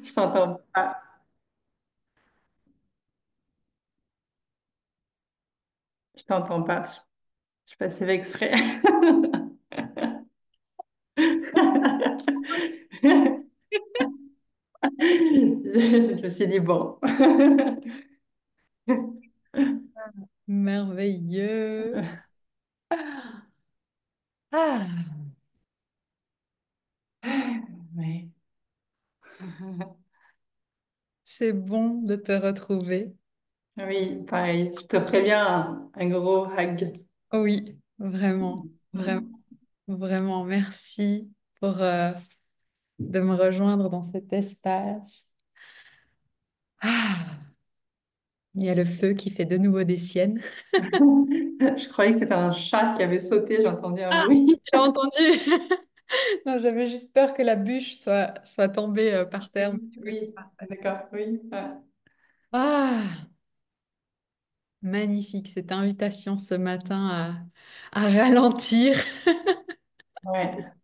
Je t'entends pas. Je t'entends pas. Je suis passée exprès. Je me suis dit, bon. Merveilleux. Ah, Oui. c'est bon de te retrouver. Oui, pareil. Je te ferai bien un gros hug. Oh oui, vraiment, vraiment, Mm. vraiment. Merci pour de me rejoindre dans cet espace. Ah, il y a le feu qui fait de nouveau des siennes. Je croyais que c'était un chat qui avait sauté. J'ai entendu un Ah, bruit. tu as entendu? Non, j'avais juste peur que la bûche soit tombée par terre. Mais Oui, du coup, c'est oui, parfait. d'accord, oui. Ah, magnifique cette invitation ce matin à ralentir. Ouais,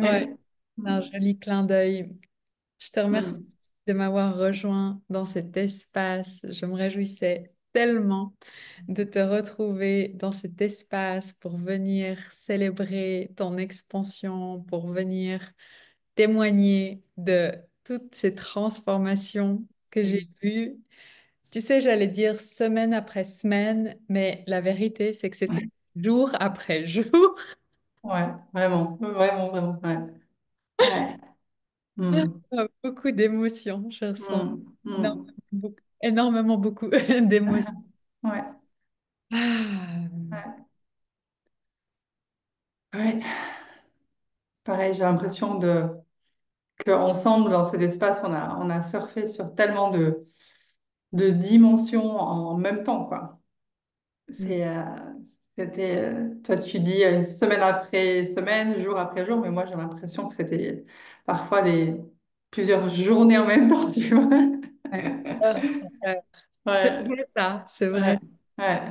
Ouais, ouais. un joli clin d'œil. Je te remercie Mm. de m'avoir rejoint dans cet espace. Je me réjouissais tellement de te retrouver dans cet espace pour venir célébrer ton expansion, pour venir témoigner de toutes ces transformations que j'ai Oui. vues. Tu sais, j'allais dire semaine après semaine, mais la vérité, c'est que c'était jour après jour. Ouais, vraiment, vraiment, vraiment. Ouais, ouais. Mm. Beaucoup d'émotions. Je ressens Mm. énormément, Mm. énormément beaucoup d'émotions. Ouais, Ah, ouais, ouais. Pareil, j'ai l'impression qu'ensemble, dans cet espace, on a surfé sur tellement de dimensions en même temps, quoi. mm, Toi, tu dis semaine après semaine, jour après jour, mais moi, j'ai l'impression que c'était parfois plusieurs journées en même temps, tu vois. ouais. Heure après heure. C'est Ouais, vrai ça, c'est ouais, vrai. ouais.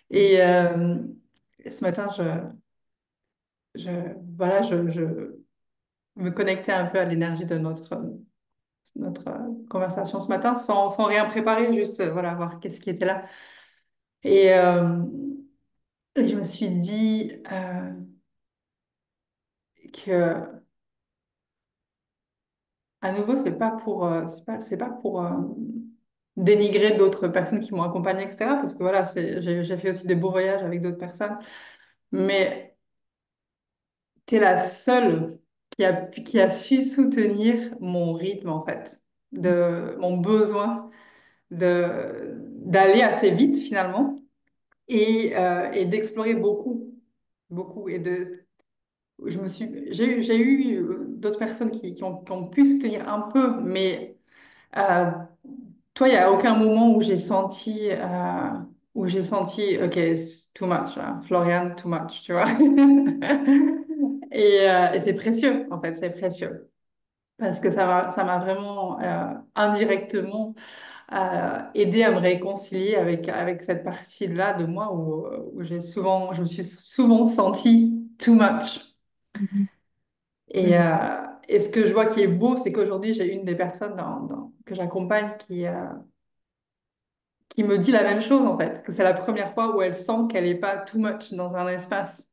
Et ce matin, je, voilà, je me connectais un peu à l'énergie de notre conversation ce matin sans rien préparer, juste voilà, voir qu'est-ce qui était là. Et, euh, et je me suis dit que à nouveau, c'est pas pour dénigrer d'autres personnes qui m'ont accompagnée, etc. Parce que voilà, j'ai fait aussi des beaux voyages avec d'autres personnes. Mais tu es la seule qui a su soutenir mon rythme, en fait, de mon besoin d'aller assez vite, finalement, et d'explorer beaucoup, beaucoup. J'ai eu d'autres personnes qui ont pu soutenir un peu, mais Euh, toi, il n'y a aucun moment où j'ai senti, OK, it's too much, là. Florian, too much, tu vois. Et c'est précieux, en fait, c'est précieux. Parce que ça m'a vraiment indirectement aidé à me réconcilier avec cette partie-là de moi où je me suis souvent sentie too much. Mhm. Et, Mhm. euh, et ce que je vois qui est beau, c'est qu'aujourd'hui, j'ai une des personnes que j'accompagne qui me dit la même chose en fait, que c'est la première fois où elle sent qu'elle n'est pas too much dans un espace.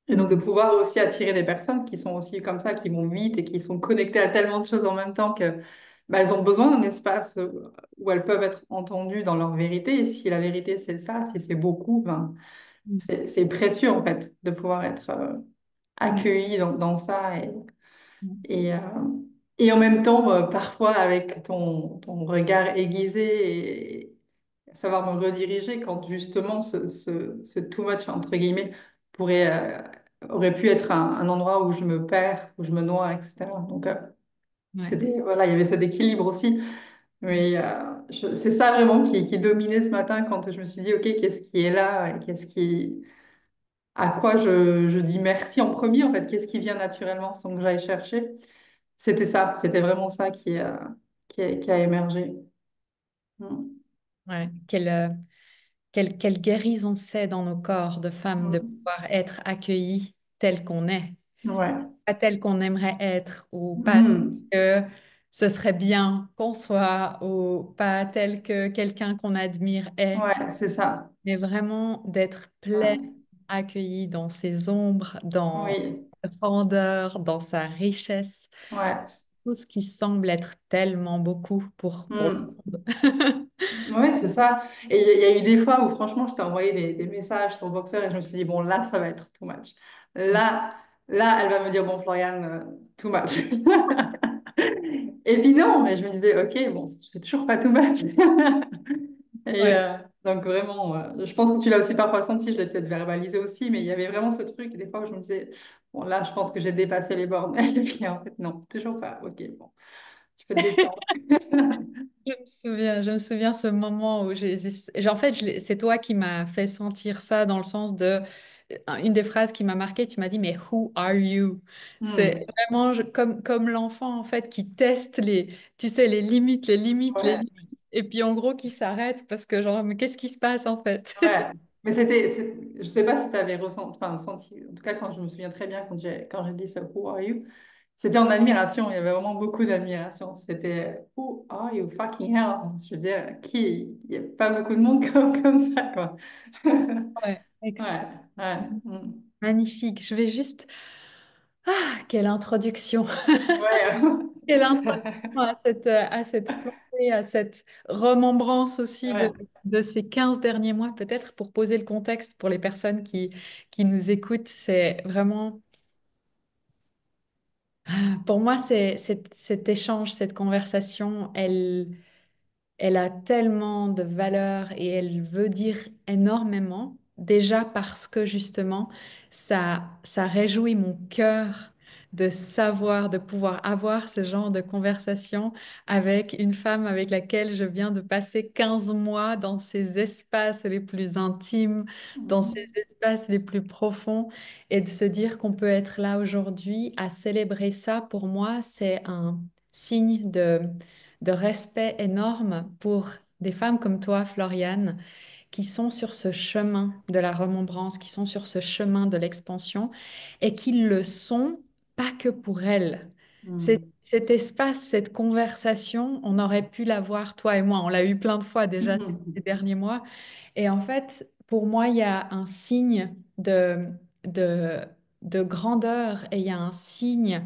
Et donc de Mhm. pouvoir aussi attirer des personnes qui sont aussi comme ça, qui vont vite et qui sont connectées à tellement de choses en même temps que bah, elles ont besoin d'un espace où elles peuvent être entendues dans leur vérité. Et si la vérité c'est ça, si c'est beaucoup, ben, c'est précieux en fait de pouvoir être Mhm. accueilli dans ça Mhm. et, euh, et en même temps, parfois avec ton regard aiguisé et savoir me rediriger quand justement ce too much, entre guillemets, aurait pu être un endroit où je me perds, où je me noie, etc. Donc, Ouais. voilà, il y avait cet équilibre aussi. Mais c'est ça vraiment qui dominait ce matin quand je me suis dit, OK, qu'est-ce qui est là et à quoi je dis merci en premier, en fait, qu'est-ce qui vient naturellement sans que j'aille chercher. C'était ça, c'était vraiment ça qui a émergé. Mm. Ouais. Quelle guérison c'est dans nos corps de femmes de Mm. pouvoir être accueillies tel qu'on est, Ouais. pas tel qu'on aimerait être ou pas Mm. ce serait bien qu'on soit ou pas tel que quelqu'un qu'on admire est, Ouais, c'est ça. mais vraiment d'être plein, Ouais. accueilli dans ses ombres, dans Oui. sa grandeur, dans sa richesse, Ouais. tout ce qui semble être tellement beaucoup pour Hmm. le monde. Oui, c'est ça. Et il y a eu des fois où, franchement, je t'ai envoyé des messages sur Boxer et je me suis dit, bon, là, ça va être too much. Là, elle va me dire, bon, Floriane, too much. Et puis non, mais je me disais, ok, bon, c'est toujours pas too much. Et Ouais. donc, vraiment, je pense que tu l'as aussi parfois senti, je l'ai peut-être verbalisé aussi, mais il y avait vraiment ce truc, des fois, où je me disais, bon, là, je pense que j'ai dépassé les bornes. Et puis, en fait, non, toujours pas. Ok, bon, tu peux te détendre. Je me souviens ce moment où en fait, c'est toi qui m'as fait sentir ça dans le sens de, une des phrases qui m'a marqué, tu m'as dit, mais who are you? C'est Hmm. vraiment comme l'enfant, en fait, qui teste tu sais, les limites, les limites, les Ouais. limites. Et puis, en gros, qui s'arrête parce que, genre, mais qu'est-ce qui se passe, en fait? Ouais, mais je sais pas si tu avais ressenti, enfin, senti, en tout cas, quand je me souviens très bien quand j'ai dit ça, Who are you? C'était en admiration, il y avait vraiment beaucoup d'admiration. C'était Who are you? Fucking hell! Je veux dire, qui? Il n'y a pas beaucoup de monde comme ça, quoi. Ouais, Ouais, ouais, magnifique. Je vais juste... Ah, quelle introduction! ouais. Quelle introduction à cette plongée, à cette remembrance aussi de, Ouais. de ces 15 derniers mois, peut-être pour poser le contexte pour les personnes qui nous écoutent. C'est vraiment, pour moi, cet échange, cette conversation, elle a tellement de valeur et elle veut dire énormément, déjà parce que justement, ça réjouit mon cœur de savoir, de pouvoir avoir ce genre de conversation avec une femme avec laquelle je viens de passer 15 mois dans ces espaces les plus intimes, dans ces Mhm. espaces les plus profonds, et de se dire qu'on peut être là aujourd'hui à célébrer ça, pour moi, c'est un signe de respect énorme pour des femmes comme toi, Floriane, qui sont sur ce chemin de la remembrance, qui sont sur ce chemin de l'expansion et qui le sont pas que pour elles. Mhm. Cet espace, cette conversation, on aurait pu l'avoir, toi et moi, on l'a eu plein de fois déjà ces Mhm. derniers mois. Et en fait, pour moi, il y a un signe de, de grandeur et il y a un signe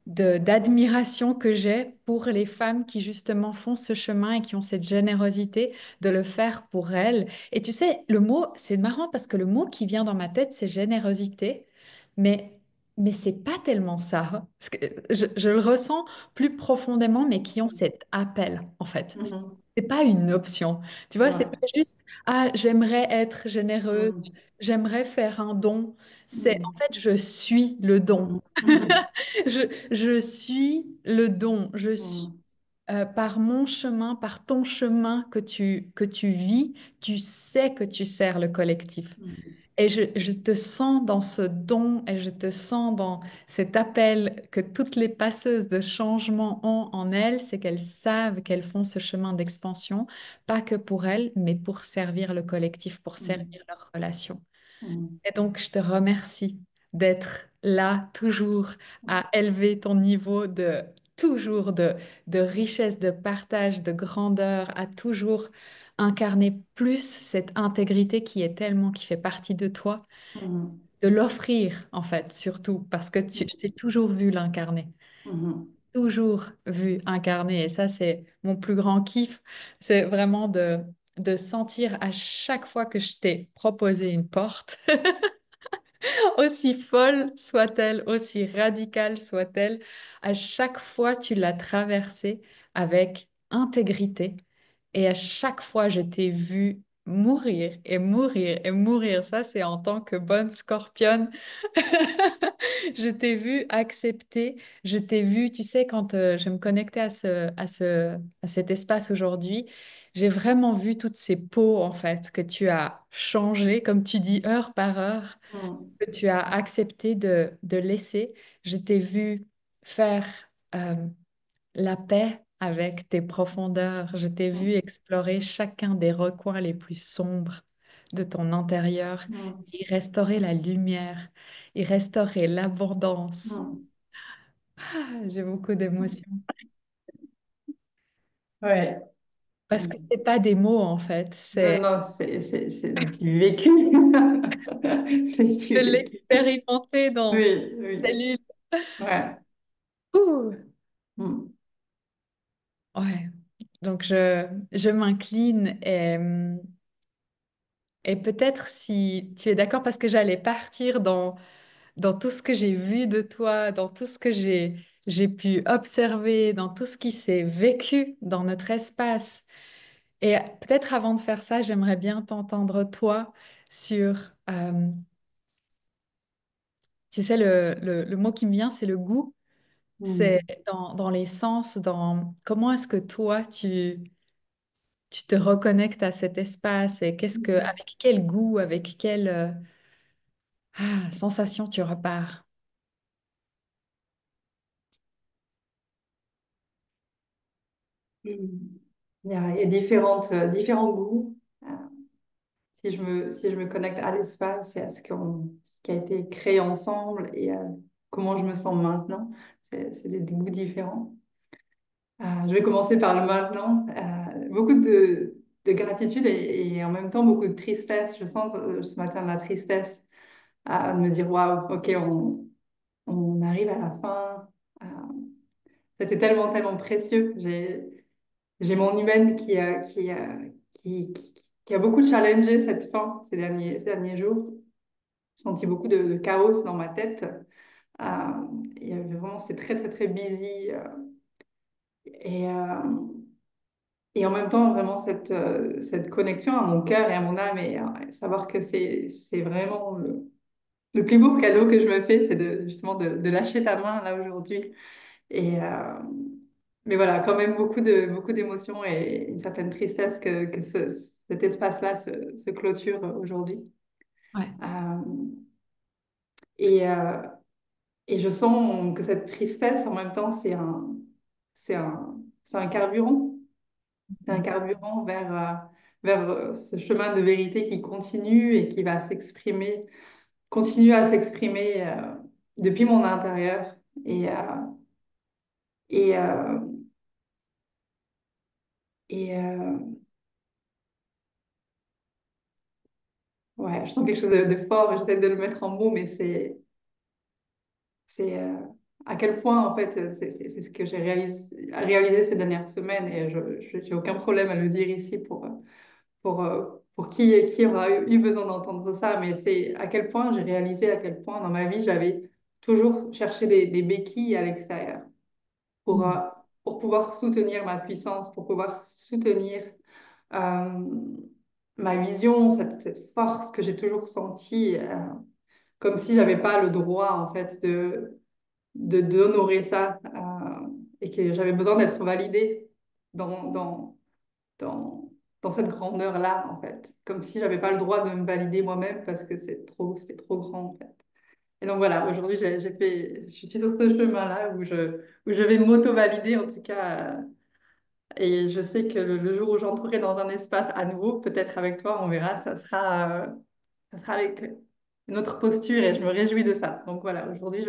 d'admiration que j'ai pour les femmes qui justement font ce chemin et qui ont cette générosité de le faire pour elles. Et tu sais, le mot, c'est marrant parce que le mot qui vient dans ma tête, c'est générosité, mais, mais c'est pas tellement ça. Parce que je le ressens plus profondément, mais qui ont cet appel, en fait. Mhm. C'est pas une option. Tu vois, c'est Ouais. pas juste, ah, j'aimerais être généreuse, Mhm. j'aimerais faire un don. C'est, en Mhm. fait, je suis le don. Mhm. Mhm. Je suis le don. Je suis Mhm. par mon chemin, par ton chemin que tu vis, tu sais que tu sers le collectif. Mhm. Et je te sens dans ce don et je te sens dans cet appel que toutes les passeuses de changement ont en elles, c'est qu'elles savent qu'elles font ce chemin d'expansion, pas que pour elles, mais pour servir le collectif, pour Mhm. servir leur relation. Mhm. Et donc, je te remercie d'être là toujours à élever ton niveau toujours de richesse, de partage, de grandeur, à toujours incarner plus cette intégrité qui fait partie de toi, Mhm. de l'offrir en fait, surtout parce que je t'ai toujours vu l'incarner. Mhm. Toujours vu incarner. Et ça, c'est mon plus grand kiff. C'est vraiment de sentir à chaque fois que je t'ai proposé une porte, aussi folle soit-elle, aussi radicale soit-elle, à chaque fois tu l'as traversée avec intégrité et à chaque fois je t'ai vu mourir et mourir et mourir. Ça, c'est en tant que bonne scorpionne. Je t'ai vu accepter, je t'ai vu, tu sais, quand je me connectais à cet espace aujourd'hui, j'ai vraiment vu toutes ces peaux en fait que tu as changées, comme tu dis, heure par heure Mhm. que tu as accepté de laisser. Je t'ai vu faire euh, la paix avec tes profondeurs. Je t'ai vu explorer chacun des recoins les plus sombres de ton intérieur Mhm. et restaurer la lumière et restaurer l'abondance. Mhm. Ah, j'ai beaucoup d'émotions. Ouais. Parce que c'est pas des mots en fait, Non, c'est non, c'est du vécu. C'est du de vécu. l'expérimenter dans Oui, oui. cellule. Ouais. Ouh, Mm. ouais. Donc je m'incline et peut-être si tu es d'accord parce que j'allais partir dans tout ce que j'ai vu de toi, dans tout ce que j'ai pu observer, dans tout ce qui s'est vécu dans notre espace. Et peut-être avant de faire ça, j'aimerais bien t'entendre toi sur, tu sais, le mot qui me vient, c'est le goût. C'est Mm. dans les sens, dans comment est-ce que toi, tu te reconnectes à cet espace et Mm. avec quel goût, avec quelle sensation tu repars. Mm. Il y a différents goûts. Si je me connecte à l'espace et à ce qui a été créé ensemble et à comment je me sens maintenant, c'est des goûts différents. Je vais commencer par le maintenant. Beaucoup de gratitude et en même temps beaucoup de tristesse. Je sens ce matin de la tristesse de me dire, waouh, ok, on arrive à la fin. Euh, C'était tellement précieux. J'ai mon humaine qui a beaucoup challengé cette fin ces derniers jours. J'ai senti beaucoup de chaos dans ma tête. Euh, il y avait vraiment, c'était très busy. Et, euh, et en même temps, vraiment, cette connexion à mon cœur et à mon âme et savoir que c'est vraiment le plus beau cadeau que je me fais, c'est justement de lâcher ta main là aujourd'hui. Et, mais voilà, quand même beaucoup d'émotions et une certaine tristesse que cet espace-là se clôture aujourd'hui. Ouais. Euh, et, euh, et je sens que cette tristesse, en même temps, c'est un carburant. C'est un carburant vers ce chemin de vérité qui continue et qui va continue à s'exprimer depuis mon intérieur. Et, euh, et, euh, et ouais, je sens quelque chose de fort et j'essaie de le mettre en mots, mais c'est à quel point, en fait, c'est ce que j'ai réalisé ces dernières semaines et j'ai aucun problème à le dire ici pour qui aura eu besoin d'entendre ça, mais c'est à quel point j'ai réalisé à quel point dans ma vie j'avais toujours cherché des béquilles à l'extérieur pour, Mm. euh, pour pouvoir soutenir ma puissance, pour pouvoir soutenir euh, ma vision, cette force que j'ai toujours sentie, comme si j'avais pas le droit en fait d'honorer ça et que j'avais besoin d'être validée dans, dans, dans, dans cette grandeur-là, en fait. Comme si j'avais pas le droit de me valider moi-même parce que c'était trop grand, en fait. Et donc voilà, aujourd'hui, je suis sur ce chemin-là où je vais m'auto-valider, en tout cas. Et je sais que le jour où j'entrerai dans un espace à nouveau, peut-être avec toi, on verra, ça sera avec une autre posture et je me réjouis de ça. Donc voilà, aujourd'hui,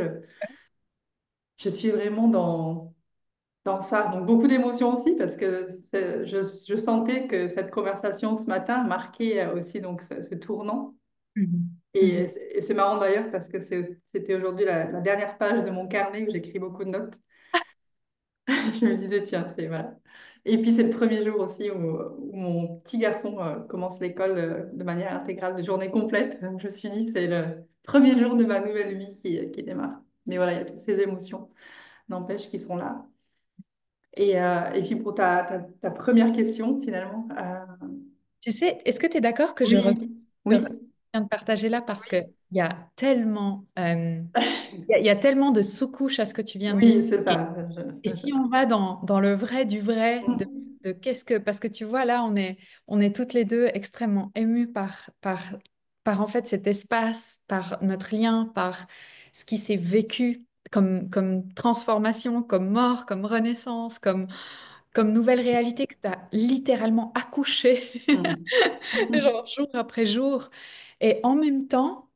je suis vraiment dans ça. Donc beaucoup d'émotions aussi parce que je sentais que cette conversation ce matin marquait aussi donc ce tournant. Mhm. Et Mhm. c'est marrant d'ailleurs parce que c'était aujourd'hui la dernière page de mon carnet où j'écris beaucoup de notes. Je me disais, tiens, c'est voilà. Et puis c'est le premier jour aussi où mon petit garçon commence l'école de manière intégrale, de journée complète. Donc je me suis dit, c'est le premier jour de ma nouvelle vie qui démarre. Mais voilà, il y a toutes ces émotions, n'empêche, qui sont là. Et puis pour ta première question, finalement, Tu sais, est-ce que tu es d'accord que je reviens oui, sur ce que oui, tu viens de partager là parce qu'il y a tellement, il y a tellement de sous-couches à ce que tu viens de dire. oui, c'est ça. Et si on va dans le vrai du vrai, Mm, de qu'est-ce que... Parce que tu vois, là, on est toutes les deux extrêmement émues par en fait cet espace, par notre lien, par ce qui s'est vécu comme transformation, comme mort, comme renaissance, comme nouvelle réalité que tu as littéralement accouché, mm, genre jour après jour. Et en même temps,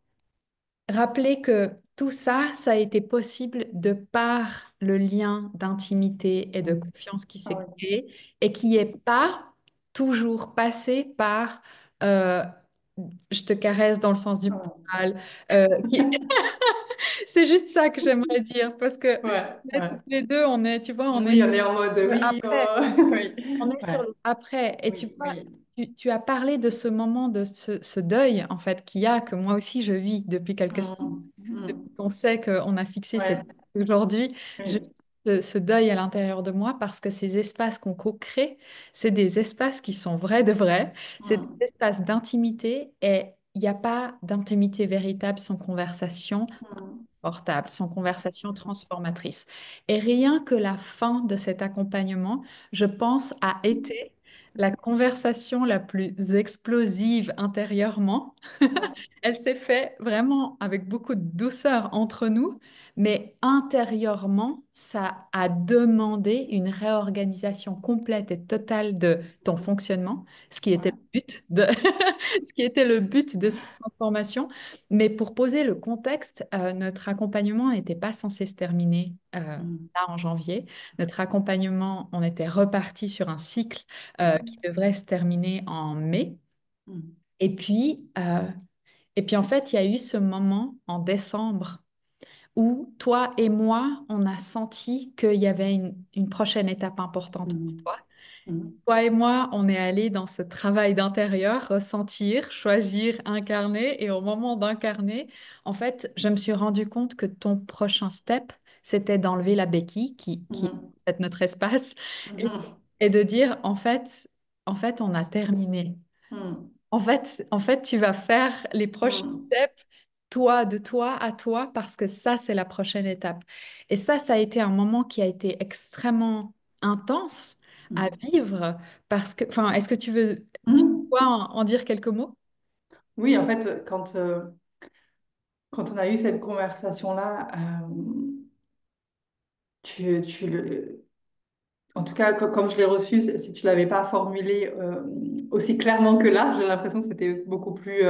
rappeler que tout ça, ça a été possible de par le lien d'intimité et de Mm. confiance qui Ah s'est oui. créé et qui n'est pas toujours passé par euh, je te caresse dans le sens du Ah poil. C'est juste ça que j'aimerais dire parce que ouais, là, toutes ouais. les deux, on est, tu vois, on est Oui, on est en mode oui, après. oui, On est sur ouais, le après. Et tu oui, vois, oui. tu as parlé de ce moment, de ce deuil, en fait, qu'il y a, que moi aussi je vis depuis quelques semaines. Mm, mm. Depuis qu'on sait qu'on a fixé cette Ouais, date aujourd'hui, je oui. ce deuil à l'intérieur de moi parce que ces espaces qu'on co-crée, c'est des espaces qui sont vrais de vrais, c'est des Mm, espaces d'intimité et il n'y a pas d'intimité véritable sans conversation mm, portable, sans conversation transformatrice. Et rien que la fin de cet accompagnement, je pense, a été la conversation la plus explosive intérieurement. ouais, Elle s'est faite vraiment avec beaucoup de douceur entre nous, mais intérieurement, ça a demandé une réorganisation complète et totale de ton fonctionnement, ce qui était ouais. le but de, ce qui était le but de cette transformation. Mais pour poser le contexte, notre accompagnement n'était pas censé se terminer Mm, là en janvier. Notre accompagnement, on était reparti sur un cycle qui mm, devrait se terminer en mai. mm, Et puis, euh, et puis en fait, il y a eu ce moment en décembre où toi et moi, on a senti qu'il y avait une prochaine étape importante pour mm, toi. mm, Toi et moi, on est allé dans ce travail d'intérieur, ressentir, choisir, incarner. Et au moment d'incarner, en fait, je me suis rendu compte que ton prochain step, c'était d'enlever la béquille qui est mm, en fait notre espace et, mm, et de dire, en fait, on a terminé. mm, En fait, tu vas faire les prochains mm, steps, toi, de toi à toi, parce que ça, c'est la prochaine étape. Et ça a été un moment qui a été extrêmement intense à mm, vivre, parce que, enfin, est-ce que tu mm. peux en dire quelques mots? Oui, en fait, quand on a eu cette conversation-là, tu le... En tout cas, comme je l'ai reçu, si tu l'avais pas formulé aussi clairement que là, j'ai l'impression que c'était beaucoup plus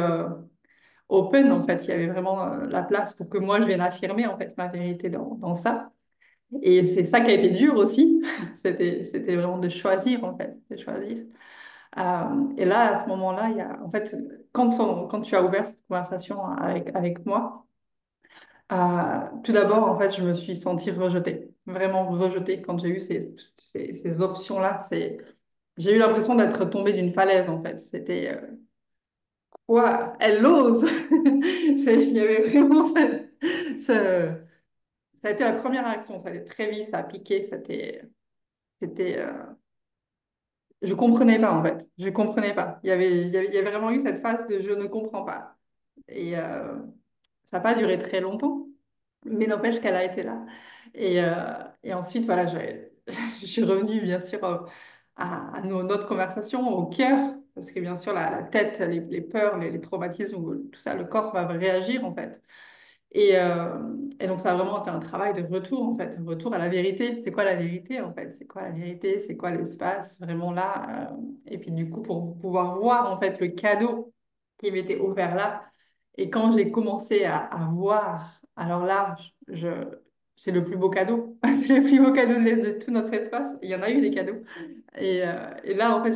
open, en fait. Il y avait vraiment la place pour que moi, je vienne affirmer, en fait, ma vérité dans ça. Et c'est ça qui a été dur aussi. C'était vraiment de choisir, en fait, de choisir. Et là, à ce moment-là, il y a, en fait, quand tu as ouvert cette conversation avec moi, tout d'abord, en fait, je me suis sentie rejetée, vraiment rejetée quand j'ai eu ces options-là. J'ai eu l'impression d'être tombée d'une falaise, en fait. C'était, quoi, elle ose! Il y avait vraiment ça a été la première réaction, ça a été très vite, ça a piqué, c'était, je comprenais pas, en fait. Je comprenais pas. Il y avait vraiment eu cette phase de je ne comprends pas. Et ça n'a pas duré très longtemps. Mais n'empêche qu'elle a été là. Et ensuite, voilà, je suis revenue, bien sûr, notre conversation au cœur, parce que bien sûr, la tête, les peurs, les traumatismes, tout ça, le corps va réagir, en fait. Et donc, ça a vraiment été un travail de retour, en fait, un retour à la vérité. C'est quoi la vérité, en fait? C'est quoi la vérité? C'est quoi l'espace vraiment là? Et puis, du coup, pour pouvoir voir, en fait, le cadeau qui m'était offert là. Et quand j'ai commencé à voir, alors là, c'est le plus beau cadeau. C'est le plus beau cadeau de tout notre espace. Il y en a eu des cadeaux. Et là, en fait,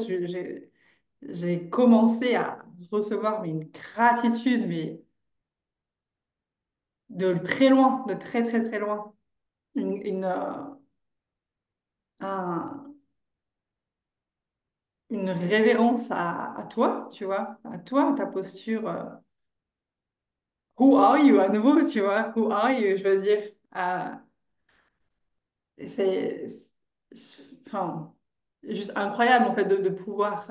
j'ai commencé à recevoir mais une gratitude, mais de très loin, de très très très loin, un- une révérence à toi, tu vois, à toi, à ta posture. Who are you à nouveau, tu vois, who are you, je veux dire. C'est, enfin, juste incroyable en fait de pouvoir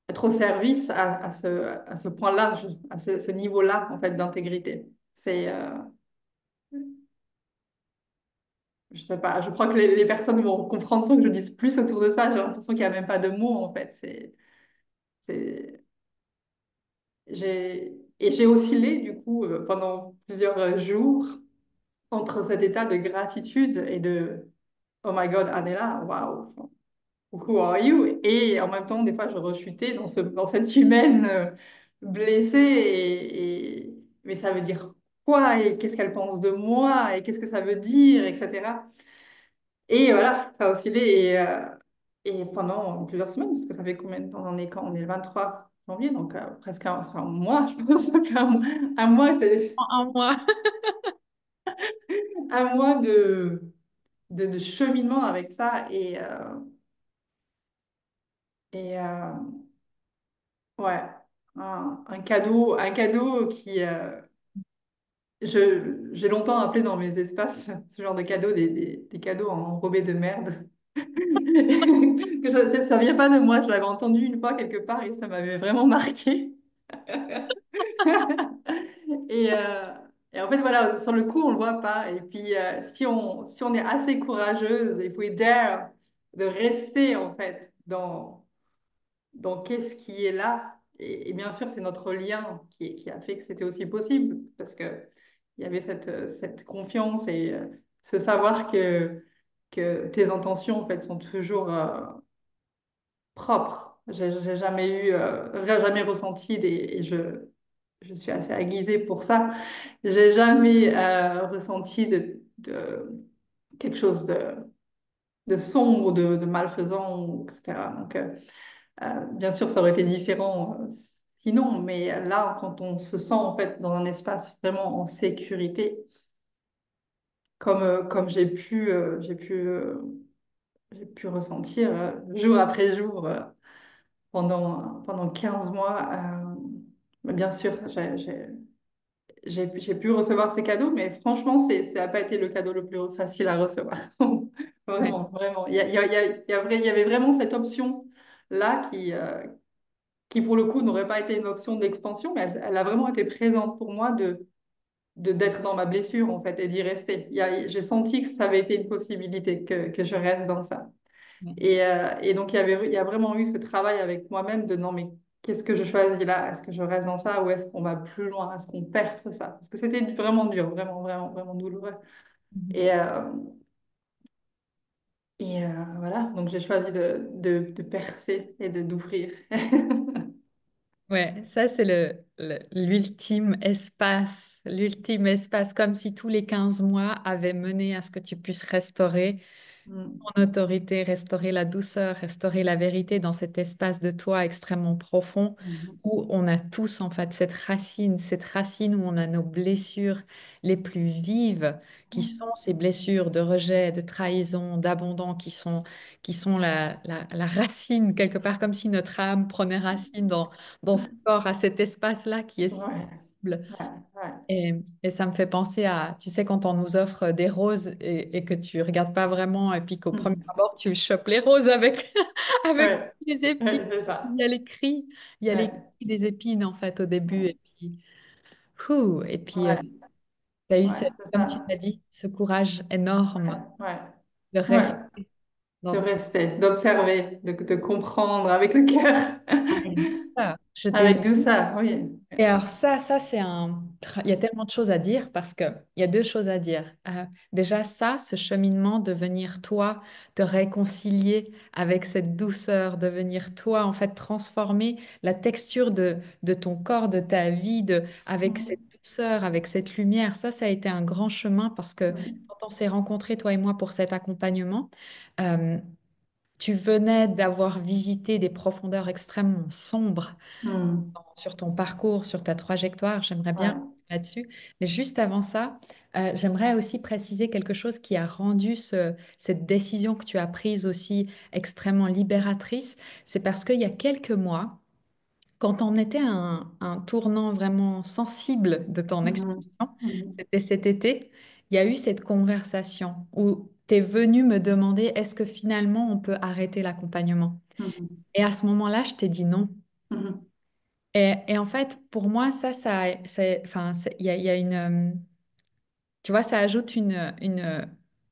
être au service à ce point-là, ce niveau-là en fait d'intégrité. C'est, je sais pas, je crois que les personnes vont comprendre sans que je dise plus autour de ça. J'ai l'impression qu'il n'y a même pas de mots en fait. C'est, et j'ai oscillé du coup pendant plusieurs jours entre cet état de gratitude et de Oh my God, Anela, waouh, who are you? Et en même temps, des fois, je rechutais dans cette humaine. blessée mais ça veut dire quoi et qu'est-ce qu'elle pense de moi et qu'est-ce que ça veut dire, etc. Et voilà, ça a oscillé et pendant plusieurs semaines, parce que ça fait combien de temps on est quand? On est le 23 janvier, donc presque un mois, je pense. Un mois, c'est En un mois. un mois de cheminement avec ça et ouais, un cadeau qui, j'ai longtemps appelé dans mes espaces ce genre de cadeaux des cadeaux enrobés de merde. Ça vient pas de moi, je l'avais entendu une fois quelque part et ça m'avait vraiment marqué. Et, euh, et en fait, voilà, sur le coup, on le voit pas. Et puis, si on est assez courageuse, il faut dare de rester en fait dans qu'est-ce qui est là. Et bien sûr, c'est notre lien qui a fait que c'était aussi possible parce que il y avait cette confiance et ce savoir que tes intentions en fait sont toujours propres. J'ai jamais jamais ressenti et je suis assez aiguisée pour ça. J'ai jamais ressenti quelque chose de sombre, de malfaisant, etc. Donc, bien sûr, ça aurait été différent sinon, mais là, quand on se sent en fait dans un espace vraiment en sécurité, comme j'ai pu ressentir jour après jour pendant 15 mois, bah, bien sûr, j'ai pu recevoir ce cadeau, mais franchement, ça n'a pas été le cadeau le plus facile à recevoir. Ouais. Vraiment, vraiment. Il y avait vraiment cette option-là qui, pour le coup, n'aurait pas été une option d'expansion, mais elle a vraiment été présente pour moi d'être dans ma blessure, en fait, et d'y rester. J'ai senti que ça avait été une possibilité, que je reste dans ça. Ouais. Et donc, il y a vraiment eu ce travail avec moi-même de non, mais qu'est-ce que je choisis là? Est-ce que je reste dans ça ou est-ce qu'on va plus loin? Est-ce qu'on perce ça? Parce que c'était vraiment dur, vraiment, vraiment, vraiment douloureux. Mhm. Et, euh, voilà, donc j'ai choisi de percer et de d'ouvrir. Ouais, ça c'est l'ultime espace, comme si tous les 15 mois avaient mené à ce que tu puisses restaurer Mm, ton autorité, restaurer la douceur, restaurer la vérité dans cet espace de toi extrêmement profond mhm, où on a tous en fait cette racine où on a nos blessures les plus vives, qui sont ces blessures de rejet, de trahison, d'abandon, qui sont la racine quelque part, comme si notre âme prenait racine dans ce corps, à cet espace-là qui est si ouais, visible. ouais, ouais. Et ça me fait penser à, tu sais, quand on nous offre des roses et que tu regardes pas vraiment, et puis qu'au premier Mm, abord, tu chopes les roses avec, avec ouais, les épines. ouais, c'est ça. Il y a les cris Ouais, des épines, en fait, au début. ouais, Et puis ouais, tu as eu, ouais, c'est comme tu ça. l'as dit, ce courage Ouais, énorme ouais, de ouais. rester De dans rester, d'observer, de comprendre avec le cœur. avec ça. Je t'ai Avec douceur, oui. Et alors ça c'est un... Il y a tellement de choses à dire parce que il y a deux choses à dire. Déjà ça, ce cheminement de venir toi, te réconcilier avec cette douceur, de venir toi en fait transformer la texture de ton corps, de ta vie, avec cette Mm, douceur, avec cette lumière. Ça a été un grand chemin parce que mm, quand on s'est rencontrés, toi et moi, pour cet accompagnement, euh, tu venais d'avoir visité des profondeurs extrêmement sombres mm. sur ton parcours, sur ta trajectoire. J'aimerais bien Ouais. là-dessus. Mais juste avant ça, j'aimerais aussi préciser quelque chose qui a rendu cette décision que tu as prise aussi extrêmement libératrice. C'est parce qu'il y a quelques mois, quand on était à un tournant vraiment sensible de ton Mhm, expansion, mhm, c'était cet été, il y a eu cette conversation où tu es venu me demander est-ce que finalement on peut arrêter l'accompagnement? mhm, Et à ce moment-là, je t'ai dit non. mhm, Et en fait, pour moi, enfin, il y a une, tu vois, ça ajoute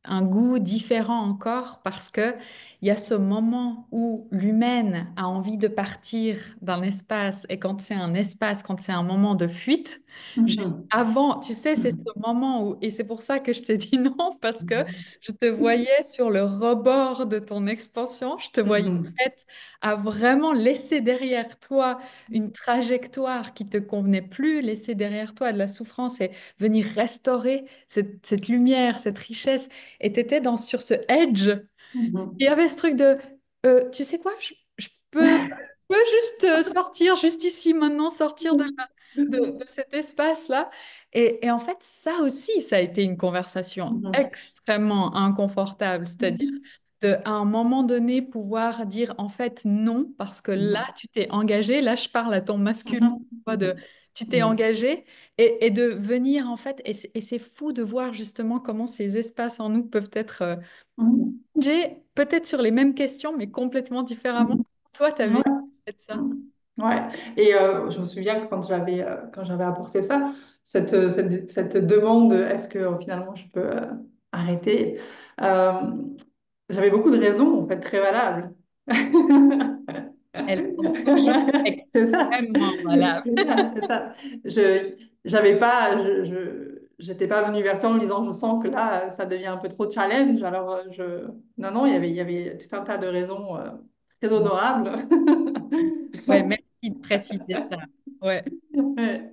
un goût différent encore parce que il y a ce moment où l'humaine a envie de partir d'un espace et quand c'est un espace, quand c'est un moment de fuite, juste Mhm. avant, tu sais, c'est ce moment où, et c'est pour ça que je t'ai dit non parce que je te voyais sur le rebord de ton expansion, je te voyais Mhm. prête à vraiment laisser derrière toi une trajectoire qui te convenait plus, laisser derrière toi de la souffrance et venir restaurer cette lumière, cette richesse. Et tu étais sur ce edge. Il y Mhm. avait ce truc de, tu sais quoi, je peux juste sortir, juste ici maintenant, sortir de cet espace-là. Et en fait, ça aussi, ça a été une conversation Mhm. extrêmement inconfortable. C'est-à-dire de, à un moment donné, pouvoir dire en fait non, parce que là, Mhm. tu t'es engagé. Là, je parle à ton masculin, Mhm. tu vois, de, tu t'es Mhm. engagé et de venir en fait. Et c'est fou de voir justement comment ces espaces en nous peuvent être Mhm. j'ai peut-être sur les mêmes questions, mais complètement différemment. Mhm. Toi, tu avais Ouais. fait ça. Mhm. Ouais. Et je me souviens que quand j'avais apporté ça, cette demande, est-ce que finalement je peux arrêter, euh, j'avais beaucoup de raisons en fait très valables. Elles sont toujours C'est ça, extrêmement valables. c'est ça, c'est ça. J'avais pas, j'étais pas venue vers toi en me disant, je sens que là, ça devient un peu trop challenge. Alors, non, non, il y avait tout un tas de raisons très honorables. Ouais, merci de préciser ça. Ouais. Ouais.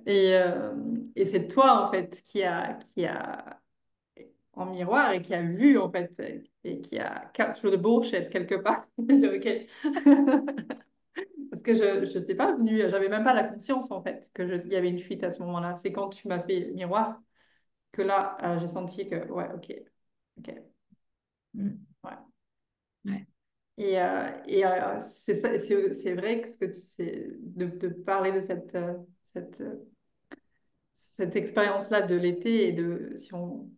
Et c'est toi, en fait, qui a en miroir et qui a vu, en fait, et qui a cut through the bullshit quelque part. Dit, OK. Parce que je n'étais pas venue, j'avais même pas la conscience en fait il y avait une fuite à ce moment-là. C'est quand tu m'as fait miroir que là, j'ai senti que, ouais, ok, ok, Mm. ouais. Ouais. C'est vrai que ce que c'est de parler de cette, cette expérience-là de l'été et de si on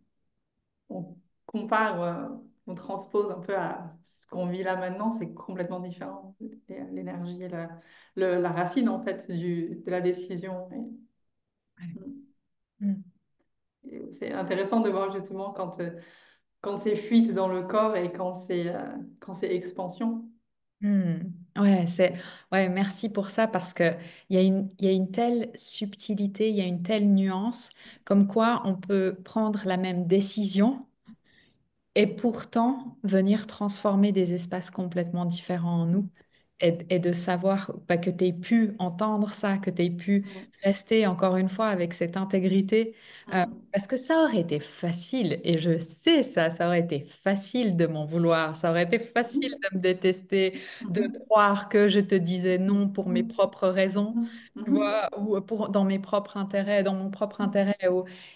compare, on transpose un peu à ce qu'on vit là maintenant, c'est complètement différent. L'énergie, la racine en fait de la décision. Ouais. Mm. Et c'est intéressant de voir justement quand c'est fuite dans le corps et quand c'est expansion. Hmm. Ouais, ouais, merci pour ça parce que il y a une telle subtilité, il y a une telle nuance, comme quoi on peut prendre la même décision et pourtant venir transformer des espaces complètement différents en nous et de savoir bah, que tu aies pu entendre ça, que tu aies pu Mm. rester encore une fois avec cette intégrité. Mm. Parce que ça aurait été facile, et je sais ça, ça aurait été facile de m'en vouloir, ça aurait été facile Mhm. de me détester, de Mhm. croire que je te disais non pour mes Mhm. propres raisons, Mhm. tu Mhm. vois, ou pour, dans mes propres intérêts, dans mon propre intérêt.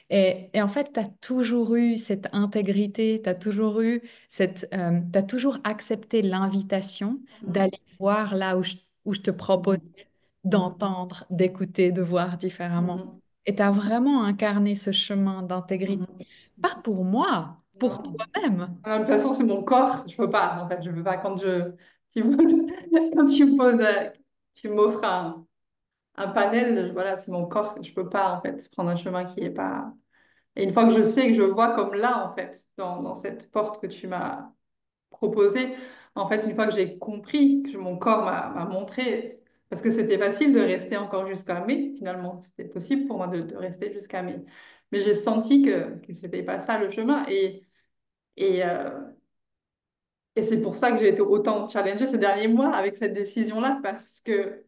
Et en fait, tu as toujours eu cette intégrité, tu as toujours eu t'as toujours accepté l'invitation d'aller voir là où je te propose Mhm. d'entendre, d'écouter, de voir différemment. Mhm. Et tu as vraiment incarné ce chemin d'intégrité, Mhm. pas pour moi, pour Non. toi-même. De toute façon, c'est mon corps. Je peux pas. En fait, je peux pas. Tu, quand tu me poses, tu m'offres un panel. Voilà, c'est mon corps. Je peux pas en fait prendre un chemin qui est pas. Et une fois que je sais que je vois comme là en fait dans cette porte que tu m'as proposé. En fait, une fois que j'ai compris, que mon corps m'a montré, parce que c'était facile de rester encore jusqu'à mai, finalement, c'était possible pour moi de rester jusqu'à mai. Mais j'ai senti que c'était pas ça le chemin. Et, euh, et c'est pour ça que j'ai été autant challengée ces derniers mois avec cette décision-là, parce que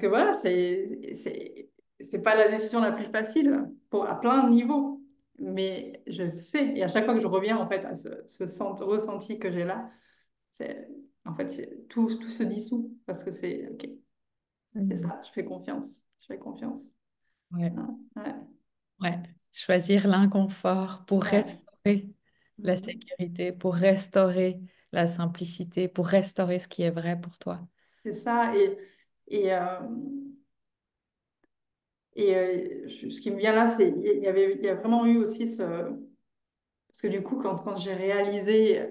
voilà, c'est pas la décision la plus facile à plein de niveaux. Mais je sais, et à chaque fois que je reviens en fait à ressenti que j'ai là, c'est, en fait, tout se dissout parce que ok, c'est Mm. ça, je fais confiance. Je fais confiance. Ouais, Hein, ouais, ouais. Choisir l'inconfort pour ouais. restaurer la Mhm. sécurité, pour restaurer la simplicité, pour restaurer ce qui est vrai pour toi. C'est ça. Et, euh, ce qui me vient là, il y a vraiment eu aussi ce. Parce que du coup, quand j'ai réalisé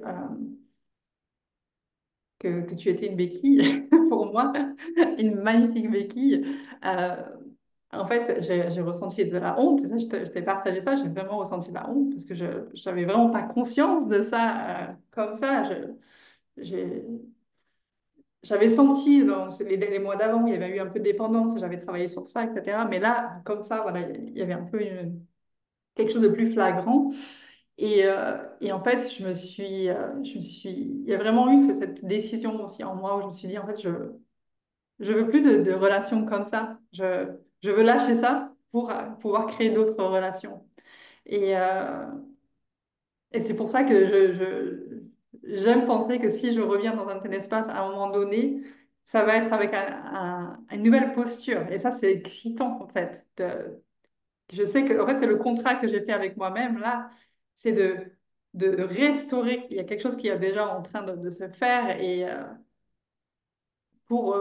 que tu étais une béquille pour moi, une magnifique béquille, euh, En fait, j'ai ressenti de la honte. Et ça, je t'ai partagé ça. J'ai vraiment ressenti de la honte parce que je n'avais vraiment pas conscience de ça comme ça. J'ai- J'avais senti dans les mois d'avant, il y avait eu un peu de dépendance. J'avais travaillé sur ça, etc. Mais là, comme ça, voilà, il y avait un peu quelque chose de plus flagrant. Et en fait, il y a vraiment eu cette décision aussi en moi où je me suis dit, en fait, je veux plus de relations comme ça. Je veux lâcher ça pour pouvoir créer d'autres relations. Et, euh, et c'est pour ça que j'aime penser que si je reviens dans un tel espace à un moment donné, ça va être avec une nouvelle posture. Et ça, c'est excitant, en fait. Je sais que, en fait, c'est le contrat que j'ai fait avec moi-même, là. C'est de restaurer. Il y a quelque chose qui est déjà en train de se faire. Pour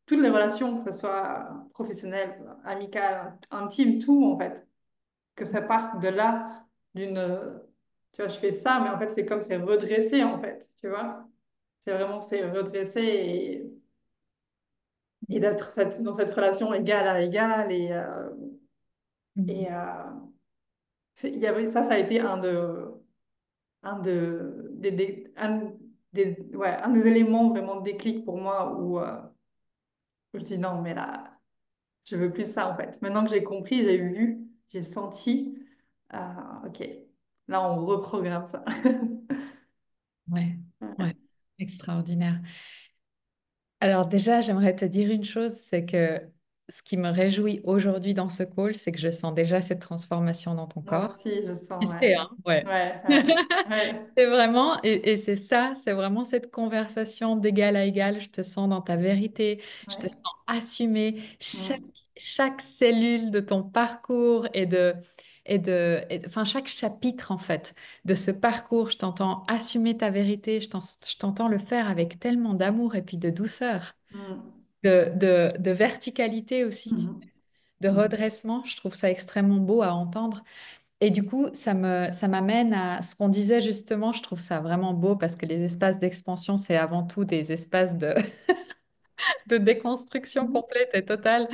toutes les relations, que ce soit professionnelles, amicales, intimes, tout en fait, que ça parte de là, tu vois, je fais ça, mais en fait, c'est redressé en fait, tu vois. C'est redressé et d'être dans cette relation égal à égal et Mhm. ça a été un des éléments vraiment déclic pour moi où je dis non, mais là, je veux plus ça en fait. Maintenant que j'ai compris, j'ai vu, j'ai senti, ok, là on reprogramme ça. Ouais, ouais, extraordinaire. Alors déjà, j'aimerais te dire une chose, c'est que ce qui me réjouit aujourd'hui dans ce call, c'est que je sens déjà cette transformation dans ton Moi corps. aussi, je Tu sens, sais, ouais. hein? Ouais. Ouais, ouais, ouais, C'est vraiment, et c'est ça, c'est vraiment cette conversation d'égal à égal. Je te sens dans ta vérité, je te ouais. sens assumé. Mm, Chaque cellule de ton parcours enfin, chaque chapitre, en fait, de ce parcours, je t'entends assumer ta vérité, je t'entends le faire avec tellement d'amour et puis de douceur, mm, de verticalité aussi, mhm, de mhm, redressement. Je trouve ça extrêmement beau à entendre. Et du coup, ça m'amène à ce qu'on disait justement, je trouve ça vraiment beau parce que les espaces d'expansion, c'est avant tout des espaces de déconstruction mhm, complète et totale.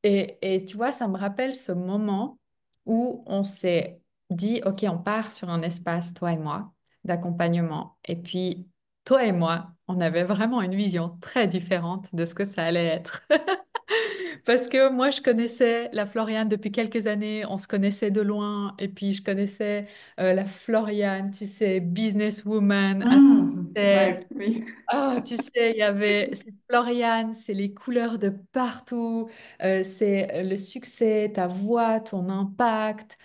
Et tu vois, ça me rappelle ce moment où on s'est dit, OK, on part sur un espace, toi et moi, d'accompagnement. Et puis, toi et moi, on avait vraiment une vision très différente de ce que ça allait être. Parce que moi, je connaissais la Floriane depuis quelques années, on se connaissait de loin, et puis je connaissais la Floriane, tu sais, businesswoman, ouais, oui. tu sais, il y avait c'est Floriane, c'est les couleurs de partout, c'est le succès, ta voix, ton impact,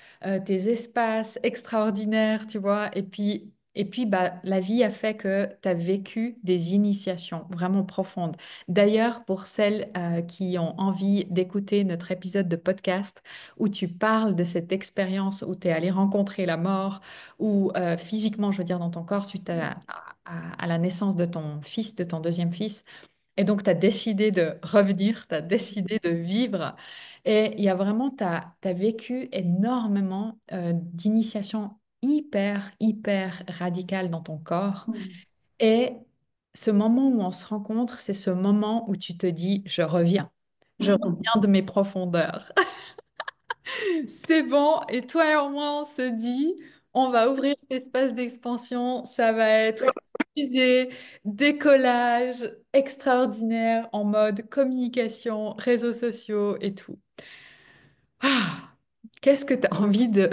tes espaces extraordinaires, tu vois. Et puis bah, la vie a fait que tu as vécu des initiations vraiment profondes. D'ailleurs, pour celles qui ont envie d'écouter notre épisode de podcast où tu parles de cette expérience où tu es allé rencontrer la mort, ou physiquement, je veux dire, dans ton corps, suite à la naissance de ton fils, de ton deuxième fils. Et donc, tu as décidé de revenir, tu as décidé de vivre. Et il y a vraiment, tu as vécu énormément d'initiations hyper radicales dans ton corps. Mm, Et ce moment où on se rencontre, c'est ce moment où tu te dis, je reviens. Je mm, reviens de mes profondeurs. C'est bon. Et toi et moi, on se dit, on va ouvrir cet espace d'expansion. Ça va être fusée, décollage extraordinaire en mode communication, réseaux sociaux et tout. Ah, qu'est-ce que tu as envie de...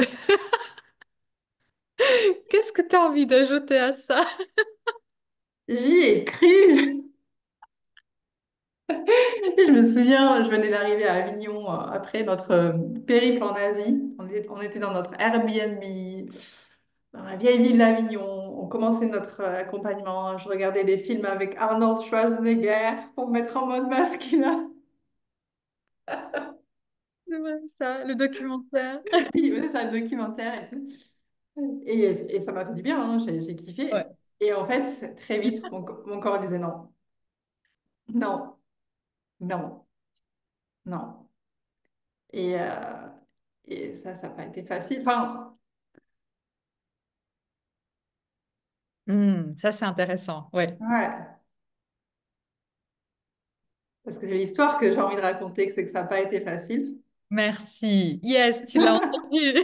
Qu'est-ce que tu as envie d'ajouter à ça? J'y ai cru. Je me souviens, je venais d'arriver à Avignon après notre périple en Asie. On était dans notre Airbnb, dans la vieille ville d'Avignon. On commençait notre accompagnement. Je regardais des films avec Arnold Schwarzenegger pour me mettre en mode masculin. C'est vrai, ça, le documentaire. Il faisait ça, le documentaire et tout. Et ça m'a fait du bien, hein, j'ai Ouais. kiffé. Et en fait, très vite, mon corps disait non, non, non, non. Et, euh, et ça n'a pas été facile. Enfin, Ça, c'est intéressant. Ouais. ouais. Parce que c'est l'histoire que j'ai envie de raconter, c'est que ça n'a pas été facile. Merci. Yes, tu l'as entendu.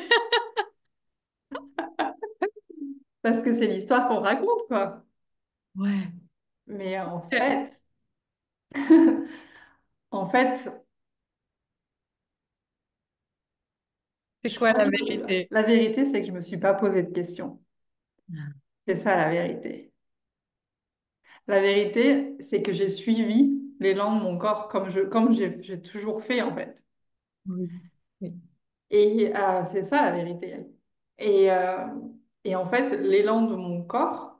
Parce que c'est l'histoire qu'on raconte, quoi. Ouais. Mais en fait, C'est je quoi crois la que vérité? la vérité, c'est que je me suis pas posé de questions. C'est ça la vérité. La vérité, c'est que j'ai suivi l'élan de mon corps comme j'ai toujours fait, en fait. Oui. Oui. Et c'est ça la vérité. Et, euh, et en fait, l'élan de mon corps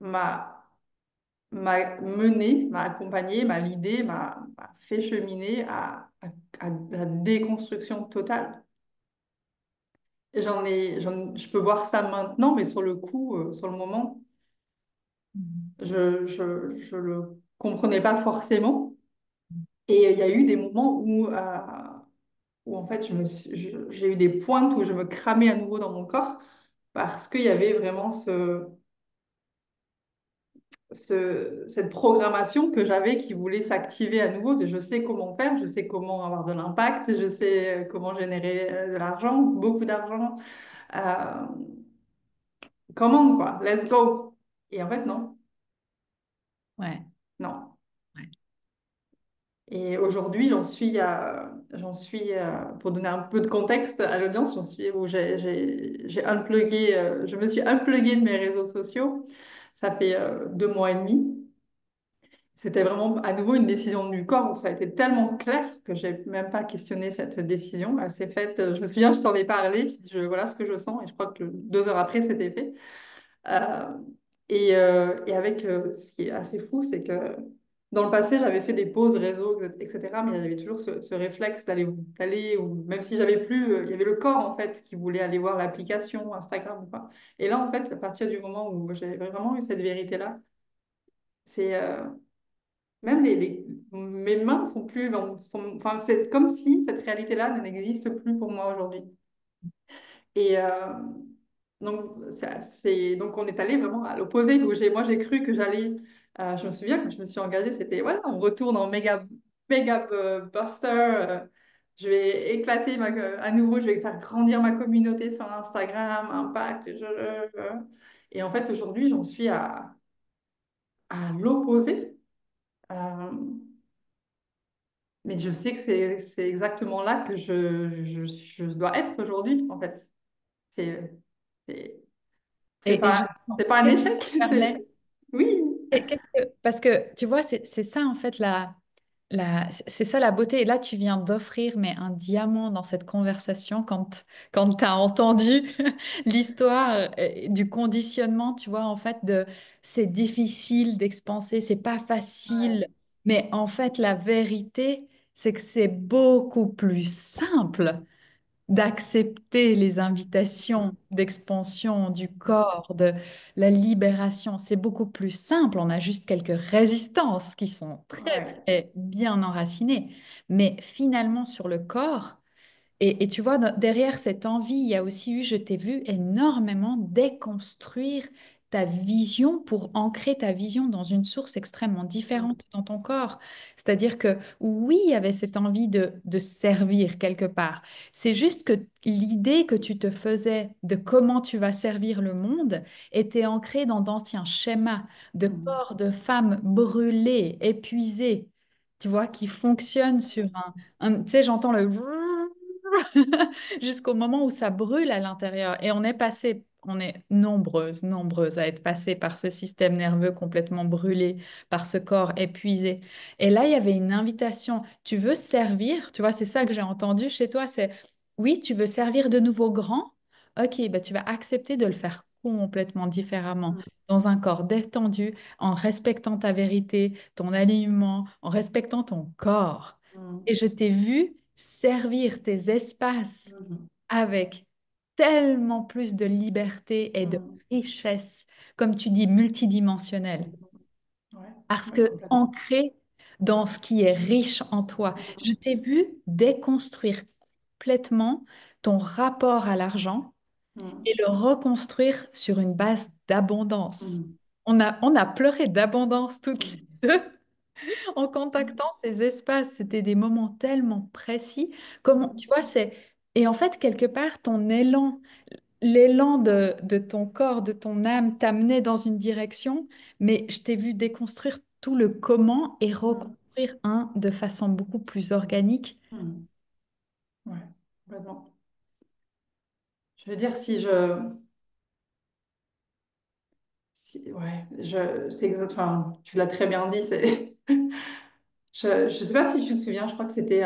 m'a m'a mené, m'a accompagné, m'a guidé, m'a fait cheminer à la déconstruction totale. Et je peux voir ça maintenant, mais sur le coup, sur le moment, je le comprenais pas forcément. Et il y a eu des moments où en fait, j'ai eu des pointes où je me cramais à nouveau dans mon corps parce qu'il y avait vraiment cette programmation que j'avais qui voulait s'activer à nouveau de je sais comment faire, je sais comment avoir de l'impact, je sais comment générer de l'argent, beaucoup d'argent. Euh, Commande quoi, let's go. Et en fait, non, Ouais. non. Ouais. Et aujourd'hui, pour donner un peu de contexte à l'audience, j'en suis où j'ai unplugué, je me suis unpluguée de mes réseaux sociaux. Ça fait 2 mois et demi. C'était vraiment à nouveau une décision du corps où ça a été tellement clair que j'ai même pas questionné cette décision. Elle s'est faite, je me souviens, je t'en ai parlé, voilà ce que je sens et je crois que 2 heures après, c'était fait. Euh, et avec ce qui est assez fou, c'est que dans le passé, j'avais fait des pauses réseau, etc. Mais il y avait toujours ce réflexe d'aller, ou même si j'avais plus, il y avait le corps en fait qui voulait aller voir l'application Instagram ou pas. Et là, en fait, à partir du moment où j'ai vraiment eu cette vérité-là, c'est même mes mains sont plus, enfin, c'est comme si cette réalité-là n'existe plus pour moi aujourd'hui. Et donc on est allé vraiment à l'opposé. Moi, j'ai cru que j'allais. Je me souviens quand je me suis engagée, c'était voilà, on retourne en méga buster. Je vais éclater à nouveau, je vais faire grandir ma communauté sur Instagram, impact. Et en fait, aujourd'hui, j'en suis à l'opposé. Euh, mais je sais que c'est exactement là que je dois être aujourd'hui, en fait. C'est c'est Et justement, c'est pas un qu'est-ce qui échec, te permet? oui. Parce que tu vois, c'est ça en fait c'est ça la beauté. Et là, tu viens d'offrir mais un diamant dans cette conversation quand tu as entendu l'histoire du conditionnement, tu vois, en fait, de c'est difficile d'expanser, c'est pas facile. Ouais. Mais en fait, la vérité, c'est que c'est beaucoup plus simple d'accepter les invitations d'expansion du corps, de la libération. C'est beaucoup plus simple. On a juste quelques résistances qui sont très, Ouais. très bien enracinées. Mais finalement, sur le corps, et tu vois, derrière cette envie, il y a aussi eu, je t'ai vu énormément déconstruire ta vision pour ancrer ta vision dans une source extrêmement Mm. différente dans ton corps. C'est-à-dire que oui, il y avait cette envie de servir quelque part. C'est juste que l'idée que tu te faisais de comment tu vas servir le monde était ancrée dans d'anciens schémas de Mm. corps de femmes brûlées, épuisées, tu vois, qui fonctionnent sur tu sais, j'entends le jusqu'au moment où ça brûle à l'intérieur. Et on est passé, on est nombreuses, nombreuses à être passées par ce système nerveux complètement brûlé, par ce corps épuisé. Et là, il y avait une invitation. Tu veux servir, tu vois, c'est ça que j'ai entendu chez toi, c'est oui, tu veux servir de nouveau grand. Ok, bah, tu vas accepter de le faire complètement différemment, Mm. dans un corps détendu, en respectant ta vérité, ton alignement, en respectant ton corps. Et Mm. je t'ai vu servir tes espaces Mhm. avec tellement plus de liberté et de Mm. richesse, comme tu dis, multidimensionnelle, Mhm. Ouais. parce Oui, que complètement. ancré dans ce qui est riche en toi. Je Mm. t'ai vu déconstruire complètement ton rapport à l'argent et Mm. le reconstruire sur une base d'abondance. Mm. On a pleuré d'abondance toutes les Mm. deux. En contactant ces espaces, c'était des moments tellement précis. Comment, tu vois, c'est... Et en fait, quelque part, ton élan, l'élan de ton corps, de ton âme t'amenait dans une direction, mais je t'ai vu déconstruire tout le comment et Mm. reconstruire un de façon beaucoup plus organique. Mm. Ouais, complètement. Je veux dire, ouais, c'est exact, enfin, tu l'as très bien dit, c'est, je sais pas si tu te souviens, je crois que c'était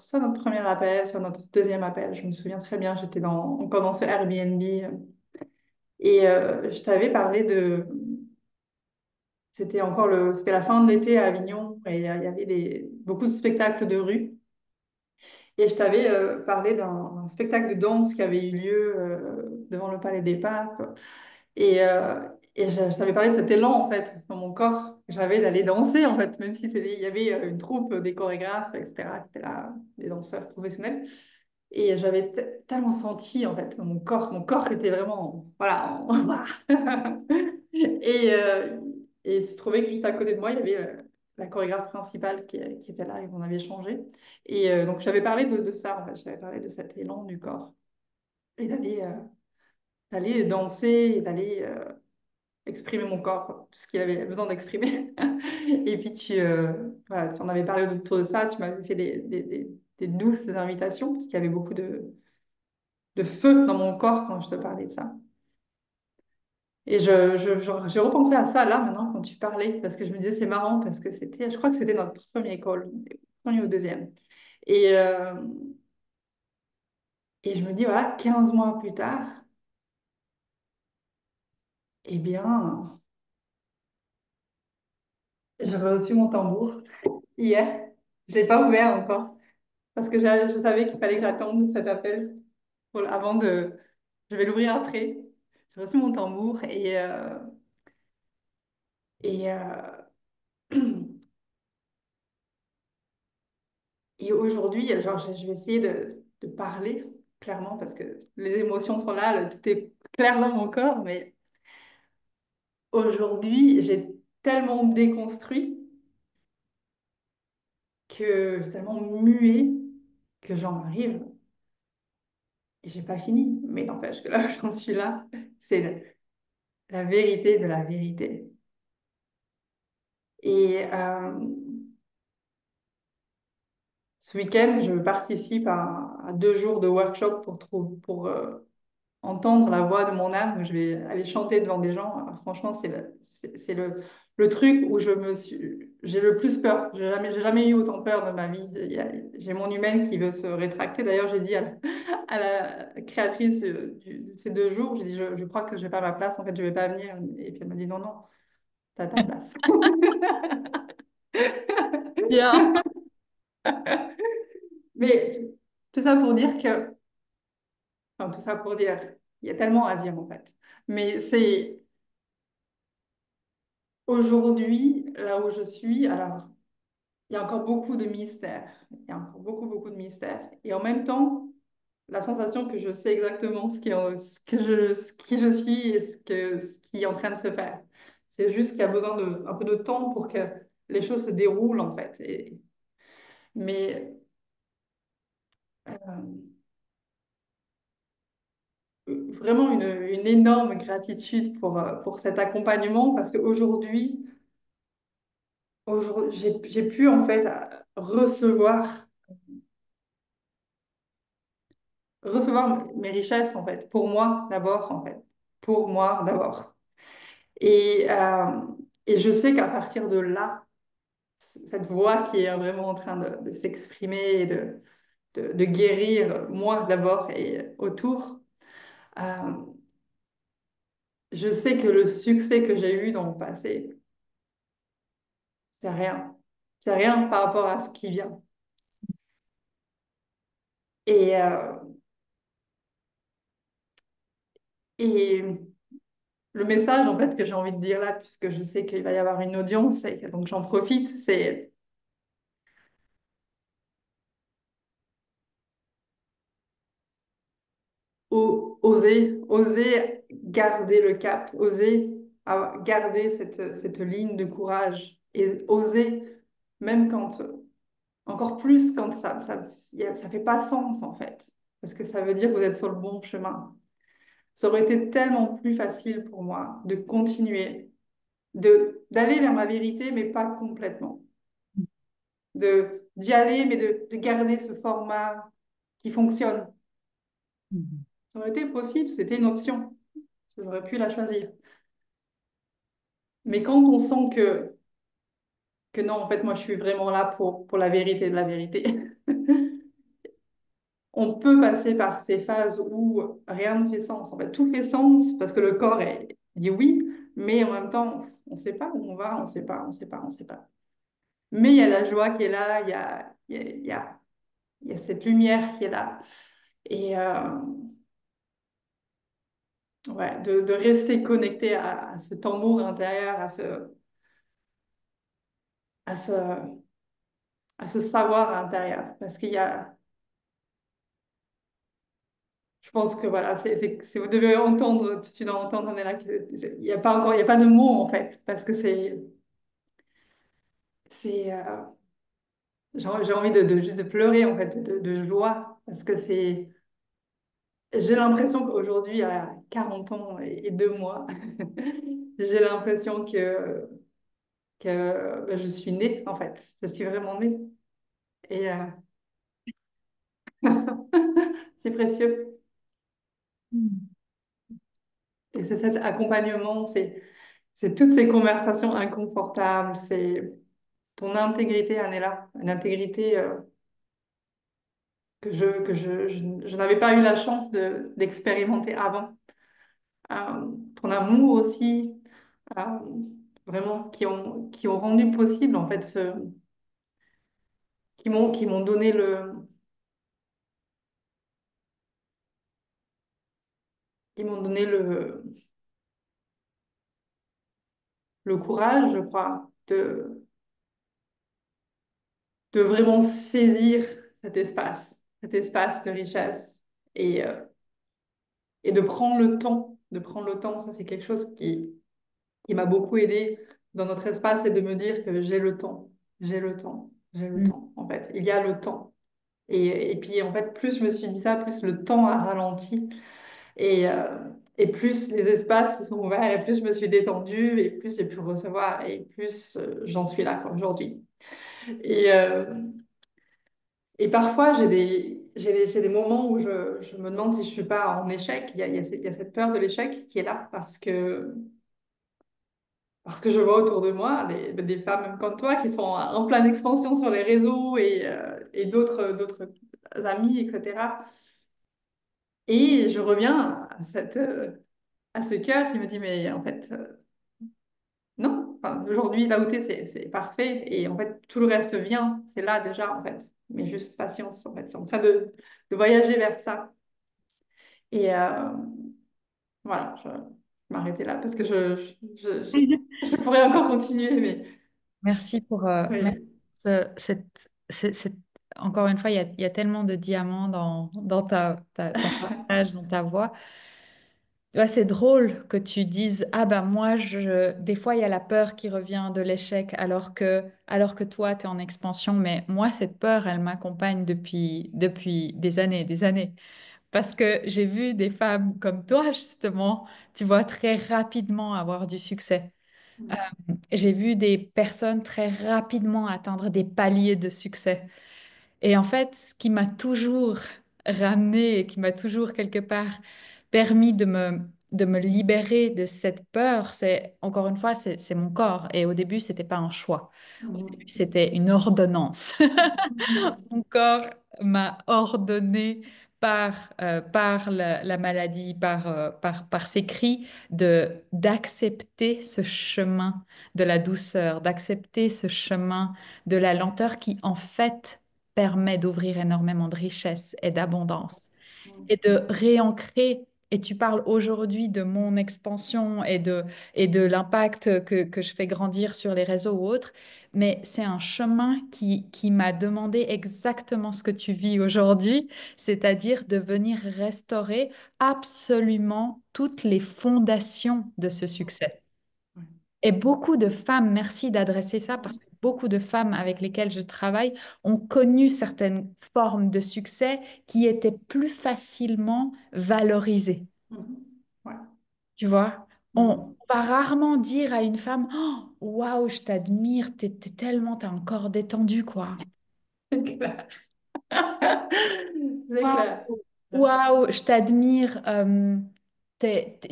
soit notre premier appel, soit notre deuxième appel, je me souviens très bien, j'étais encore dans ce Airbnb et je t'avais parlé c'était la fin de l'été à Avignon et il y avait beaucoup de spectacles de rue et je t'avais parlé d'un spectacle de danse qui avait eu lieu devant le Palais des Papes. Et, euh, et je t'avais parlé de cet élan, en fait, dans mon corps, que j'avais d'aller danser, en fait, même si il y avait une troupe, des chorégraphes, etc., qui étaient là, des danseurs professionnels. Et j'avais tellement senti, en fait, dans mon corps était vraiment, voilà, et, il se trouvait que juste à côté de moi, il y avait la chorégraphe principale qui était là, et on avait changé. Et donc, j'avais parlé de ça, en fait, j'avais parlé de cet élan du corps, et d'aller danser, et d'aller exprimer mon corps, quoi, tout ce qu'il avait besoin d'exprimer. Et puis voilà, tu en avais parlé autour de ça, tu m'avais fait des douces invitations, parce qu'il y avait beaucoup de feu dans mon corps quand je te parlais de ça. Et j'ai repensé à ça là maintenant quand tu parlais, parce que je me disais c'est marrant, parce que je crois que c'était notre premier call, premier ou deuxième. Et, euh, et je me dis, voilà, 15 mois plus tard, eh bien, j'avais reçu mon tambour hier. Je ne l'ai pas ouvert encore. Parce que je savais qu'il fallait que j'attende cet appel avant de... Je vais l'ouvrir après. J'ai reçu mon tambour et, et aujourd'hui, genre, je vais essayer de parler clairement parce que les émotions sont là, tout est clair dans mon corps, mais aujourd'hui, j'ai tellement déconstruit que j'ai tellement mué que j'en arrive et j'ai pas fini. Mais n'empêche que là, j'en suis là. C'est la vérité de la vérité. Et, ce week-end, je participe à 2 jours de workshop pour entendre la voix de mon âme. Je vais aller chanter devant des gens. Alors, franchement, c'est le truc où j'ai le plus peur. J'ai jamais eu autant peur de ma vie. J'ai mon humaine qui veut se rétracter. D'ailleurs, j'ai dit à la créatrice de ces 2 jours, j'ai dit, je crois que je n'ai pas ma place. En fait, je ne vais pas venir. Et puis elle m'a dit, non, non, tu as ta place. Bien. Mais tout ça pour dire que Enfin, tout ça pour dire, il y a tellement à dire en fait. Mais c'est aujourd'hui, là où je suis, alors, il y a encore beaucoup de mystères. Il y a encore beaucoup, beaucoup de mystères. Et en même temps, la sensation que je sais exactement ce qui je suis et ce qui est en train de se faire. C'est juste qu'il y a besoin un peu de temps pour que les choses se déroulent en fait. Mais vraiment une énorme gratitude pour cet accompagnement parce qu'aujourd'hui, j'ai pu en fait recevoir mes richesses en fait, pour moi d'abord en fait, pour moi d'abord. Et, euh, et je sais qu'à partir de là, cette voix qui est vraiment en train de s'exprimer et de guérir moi d'abord et autour, euh, je sais que le succès que j'ai eu dans le passé, c'est rien. C'est rien par rapport à ce qui vient. Et, euh, et le message en fait que j'ai envie de dire là, puisque je sais qu'il va y avoir une audience et que donc j'en profite, c'est oser garder le cap, oser garder cette ligne de courage et oser, même quand, encore plus quand ça fait pas sens en fait, parce que ça veut dire que vous êtes sur le bon chemin. Ça aurait été tellement plus facile pour moi de continuer, d'aller vers ma vérité, mais pas complètement, d'y aller, mais de garder ce format qui fonctionne. Mhm. Ça aurait été possible, c'était une option. J'aurais pu la choisir. Mais quand on sent que non, en fait, moi, je suis vraiment là pour la vérité de la vérité. On peut passer par ces phases où rien ne fait sens. En fait, tout fait sens parce que le corps dit oui, mais en même temps, on ne sait pas où on va, on ne sait pas, on ne sait pas, on ne sait pas. Mais il y a la joie qui est là, il y a cette lumière qui est là. Et ouais, de rester connecté à ce tambour intérieur, à ce, à ce savoir intérieur. Parce qu'il y a, je pense que voilà, vous devez entendre, tu dois entendre, Anela, il n'y a pas encore, il y a pas de mots en fait, parce que c'est, j'ai envie juste de pleurer en fait, de joie, parce que j'ai l'impression qu'aujourd'hui, à 40 ans et 2 mois, j'ai l'impression que ben, je suis née en fait, je suis vraiment née. Et c'est précieux. Mhm. Et c'est cet accompagnement, c'est toutes ces conversations inconfortables, c'est ton intégrité, Anela, une intégrité je n'avais pas eu la chance d'expérimenter avant. Ton amour aussi, euh, vraiment, qui ont rendu possible, en fait, qui m'ont donné qui m'ont donné le courage, je crois, de vraiment saisir cet espace de richesse et, euh, et de prendre le temps, ça c'est quelque chose qui m'a beaucoup aidé dans notre espace, c'est de me dire que j'ai le temps, j'ai le temps, j'ai le Mhm. temps, en fait. Il y a le temps. Et puis, en fait, plus je me suis dit ça, plus le temps a ralenti et, euh, et plus les espaces se sont ouverts et plus je me suis détendue et plus j'ai pu recevoir et plus j'en suis là quoi, aujourd'hui. Et, euh, et parfois, j'ai des moments où je me demande si je suis pas en échec. Il y a cette peur de l'échec qui est là parce que je vois autour de moi des femmes même comme toi qui sont en pleine expansion sur les réseaux et d'autres amis, etc. Et je reviens à ce cœur qui me dit, mais en fait, non, enfin, aujourd'hui, là où t'es, c'est parfait. Et en fait, tout le reste vient, c'est là déjà, en fait. Mais juste patience, en fait. Je suis en train de voyager vers ça. Et voilà, je vais m'arrêter là parce que je pourrais encore continuer, mais Merci oui. pour encore une fois, il y a tellement de diamants dans ton partage, dans ta voix. Ouais, c'est drôle que tu dises, ah ben moi, des fois, il y a la peur qui revient de l'échec alors que toi, tu es en expansion. Mais moi, cette peur, elle m'accompagne depuis des années, des années. Parce que j'ai vu des femmes comme toi, justement, tu vois, très rapidement avoir du succès. J'ai vu des personnes très rapidement atteindre des paliers de succès. Et en fait, ce qui m'a toujours ramené et qui m'a toujours quelque part permis de me libérer de cette peur, c'est, encore une fois, c'est mon corps. Et au début, c'était pas un choix. Au début, Mhm. c'était une ordonnance. Mon corps m'a ordonné par la maladie, par ses cris, d'accepter ce chemin de la douceur, d'accepter ce chemin de la lenteur qui, en fait, permet d'ouvrir énormément de richesse et d'abondance et de réancrer. Et tu parles aujourd'hui de mon expansion et de l'impact que je fais grandir sur les réseaux ou autres, mais c'est un chemin qui m'a demandé exactement ce que tu vis aujourd'hui, c'est-à-dire de venir restaurer absolument toutes les fondations de ce succès. Ouais. Et beaucoup de femmes, merci d'adresser ça, parce que beaucoup de femmes avec lesquelles je travaille ont connu certaines formes de succès qui étaient plus facilement valorisées. Mhm. Ouais. Tu vois, Mhm. on va rarement dire à une femme, oh, waouh, je t'admire, t'es tellement, t'as un corps détendu, quoi. C'est clair. C'est Waouh, clair. waouh, je t'admire.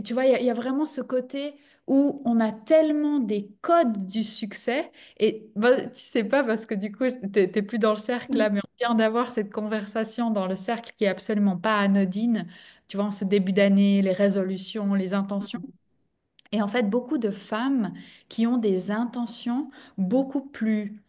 Tu vois, il y a vraiment ce côté où on a tellement des codes du succès. Et bah, tu sais pas, parce que du coup, t'es plus dans le cercle là, mais on vient d'avoir cette conversation dans le cercle qui est absolument pas anodine. Tu vois, en ce début d'année, les résolutions, les intentions. Et en fait, beaucoup de femmes qui ont des intentions beaucoup plus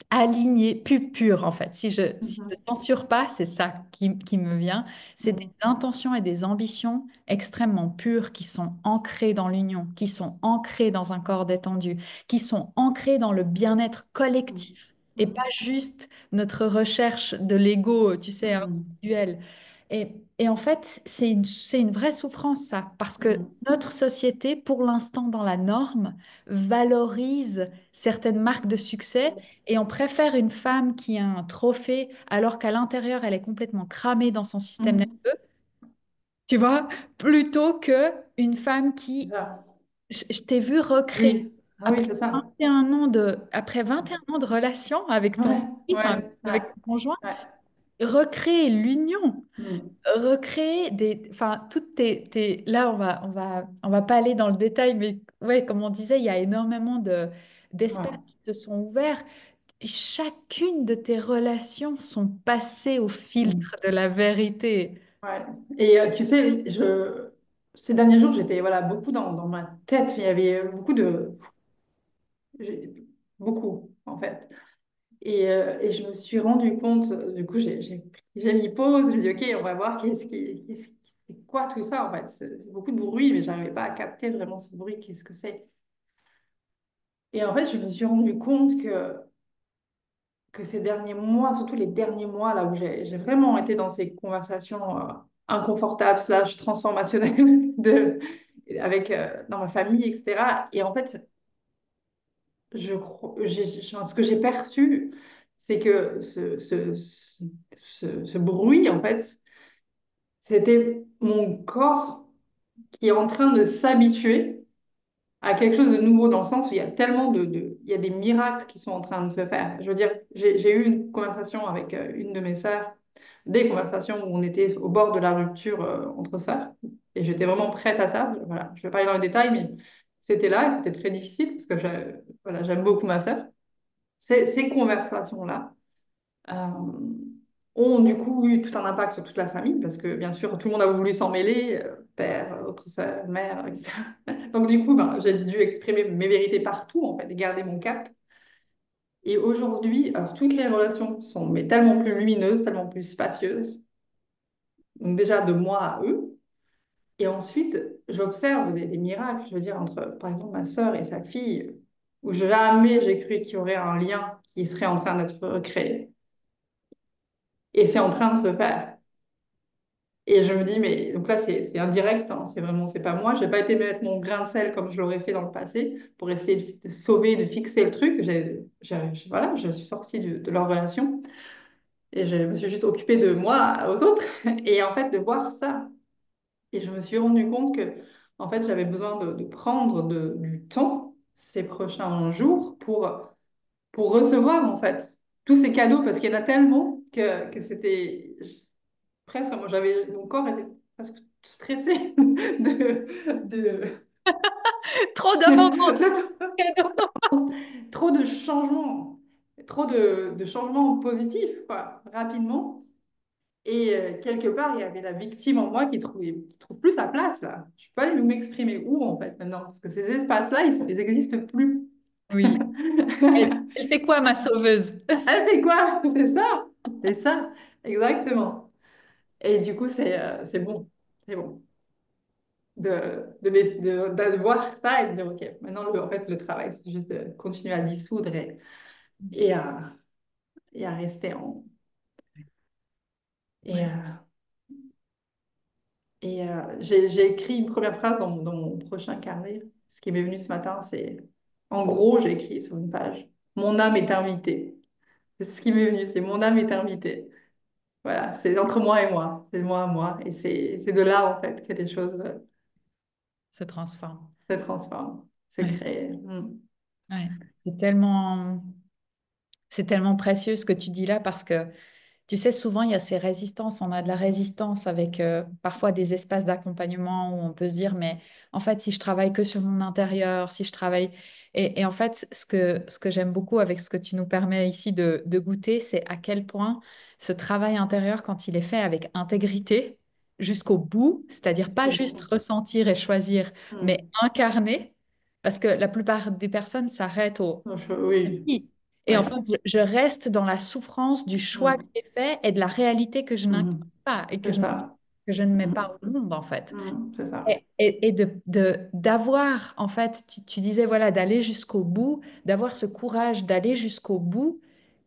aligné, plus pur en fait. Si je Mhm. censure pas, c'est ça qui me vient. C'est des Mhm. intentions et des ambitions extrêmement pures qui sont ancrées dans l'union, qui sont ancrées dans un corps détendu, qui sont ancrées dans le bien-être Mhm. collectif et pas Mhm. juste notre recherche de l'ego, tu sais, Mhm. individuel. Et en fait, c'est une vraie souffrance, ça, parce que Mhm. notre société, pour l'instant, dans la norme, valorise certaines marques de succès et on préfère une femme qui a un trophée alors qu'à l'intérieur, elle est complètement cramée dans son système Mhm. nerveux, tu vois, plutôt que une femme C'est qui, ça. je t'ai vu recréer Oui. Ah oui, c'est ça. après 21 ans de relation avec ton Ouais, mari, enfin, ouais, ouais, avec ton conjoint, ouais. recréer l'union, Mhm. recréer enfin, là, on va pas aller dans le détail, mais ouais, comme on disait, il y a énormément d'espaces Ouais, qui se sont ouverts. Chacune de tes relations sont passées au mhm. filtre de la vérité. Ouais. Et tu sais, ces derniers jours, j'étais voilà, beaucoup dans ma tête. Il y avait beaucoup, en fait. Et je me suis rendu compte, du coup, j'ai mis pause. Je me dis, OK, on va voir c'est quoi tout ça, en fait. C'est beaucoup de bruit, mais je n'arrivais pas à capter vraiment ce bruit. Qu'est-ce que c'est? Et en fait, je me suis rendu compte que ces derniers mois, surtout les derniers mois, là où j'ai vraiment été dans ces conversations inconfortables, slash transformationnelles dans ma famille, etc. Et en fait, ce que j'ai perçu, c'est que ce bruit, en fait, c'était mon corps qui est en train de s'habituer à quelque chose de nouveau dans le sens où il y a tellement il y a des miracles qui sont en train de se faire. Je veux dire, j'ai eu une conversation avec une de mes sœurs, des conversations où on était au bord de la rupture entre sœurs, et j'étais vraiment prête à ça. Voilà, je vais pas aller dans les détails, mais c'était là et c'était très difficile parce que voilà, j'aime beaucoup ma sœur. Ces conversations-là euh, ont du coup eu tout un impact sur toute la famille parce que bien sûr tout le monde a voulu s'en mêler, père, autre sœur, mère, etc. Donc du coup, ben, j'ai dû exprimer mes vérités partout en fait et garder mon cap. Et aujourd'hui, alors toutes les relations sont mais tellement plus lumineuses, tellement plus spacieuses. Donc déjà de moi à eux. Et ensuite, j'observe des miracles, je veux dire, entre par exemple ma sœur et sa fille, où jamais j'ai cru qu'il y aurait un lien qui serait en train d'être recréé. Et c'est en train de se faire. Et je me dis, mais donc là, c'est indirect, hein, c'est vraiment, c'est pas moi. J'ai pas été mettre mon grain de sel comme je l'aurais fait dans le passé pour essayer de sauver, de fixer le truc. Voilà, je suis sortie de leur relation et je me suis juste occupée de moi aux autres. Et en fait, de voir ça. Et je me suis rendu compte que, en fait, j'avais besoin de prendre du temps ces prochains jours pour recevoir, en fait, tous ces cadeaux parce qu'il y en a tellement que c'était presque, moi mon corps était presque stressé de, Trop d'abondance. trop de changements, de changements positifs, quoi, rapidement. Et quelque part, il y avait la victime en moi qui trouve plus sa place, là. Je peux aller m'exprimer où, en fait, maintenant? Parce que ces espaces-là, ils existent plus. Oui. Elle fait quoi, ma sauveuse? Elle fait quoi? C'est ça, exactement. Et du coup, c'est bon, c'est bon. De voir ça et de dire, OK, maintenant, en fait, le travail, c'est juste de continuer à dissoudre et à, et à rester en. Et, Ouais. j'ai écrit une première phrase dans mon prochain carnet. ce qui m'est venu ce matin, c'est, en gros, j'ai écrit sur une page, mon âme est invitée. C'est ce qui m'est venu, c'est mon âme est invitée. Voilà, c'est entre moi et moi, c'est moi à moi. Et c'est de là, en fait, que les choses Se transforme. se transforment, se Ouais, créent. Mm. ouais. C'est tellement, c'est tellement précieux ce que tu dis là parce que tu sais, souvent, il y a ces résistances. On a de la résistance avec parfois des espaces d'accompagnement où on peut se dire, mais en fait, si je travaille que sur mon intérieur, si je travaille... Et en fait, ce que j'aime beaucoup avec ce que tu nous permets ici de goûter, c'est à quel point ce travail intérieur, quand il est fait avec intégrité jusqu'au bout, c'est-à-dire pas C'est juste bon. ressentir et choisir, mais Mm. incarner, parce que la plupart des personnes s'arrêtent au Non, oui, oui. Et en fait, ouais. je reste dans la souffrance du choix que Mm. j'ai fait et de la réalité que je n'incarne Mhm. pas et C'est ça. que je ne mets pas Mm. au monde, en fait. C'est ça. Et d'avoir, en fait, tu disais, voilà, d'aller jusqu'au bout, d'avoir ce courage d'aller jusqu'au bout,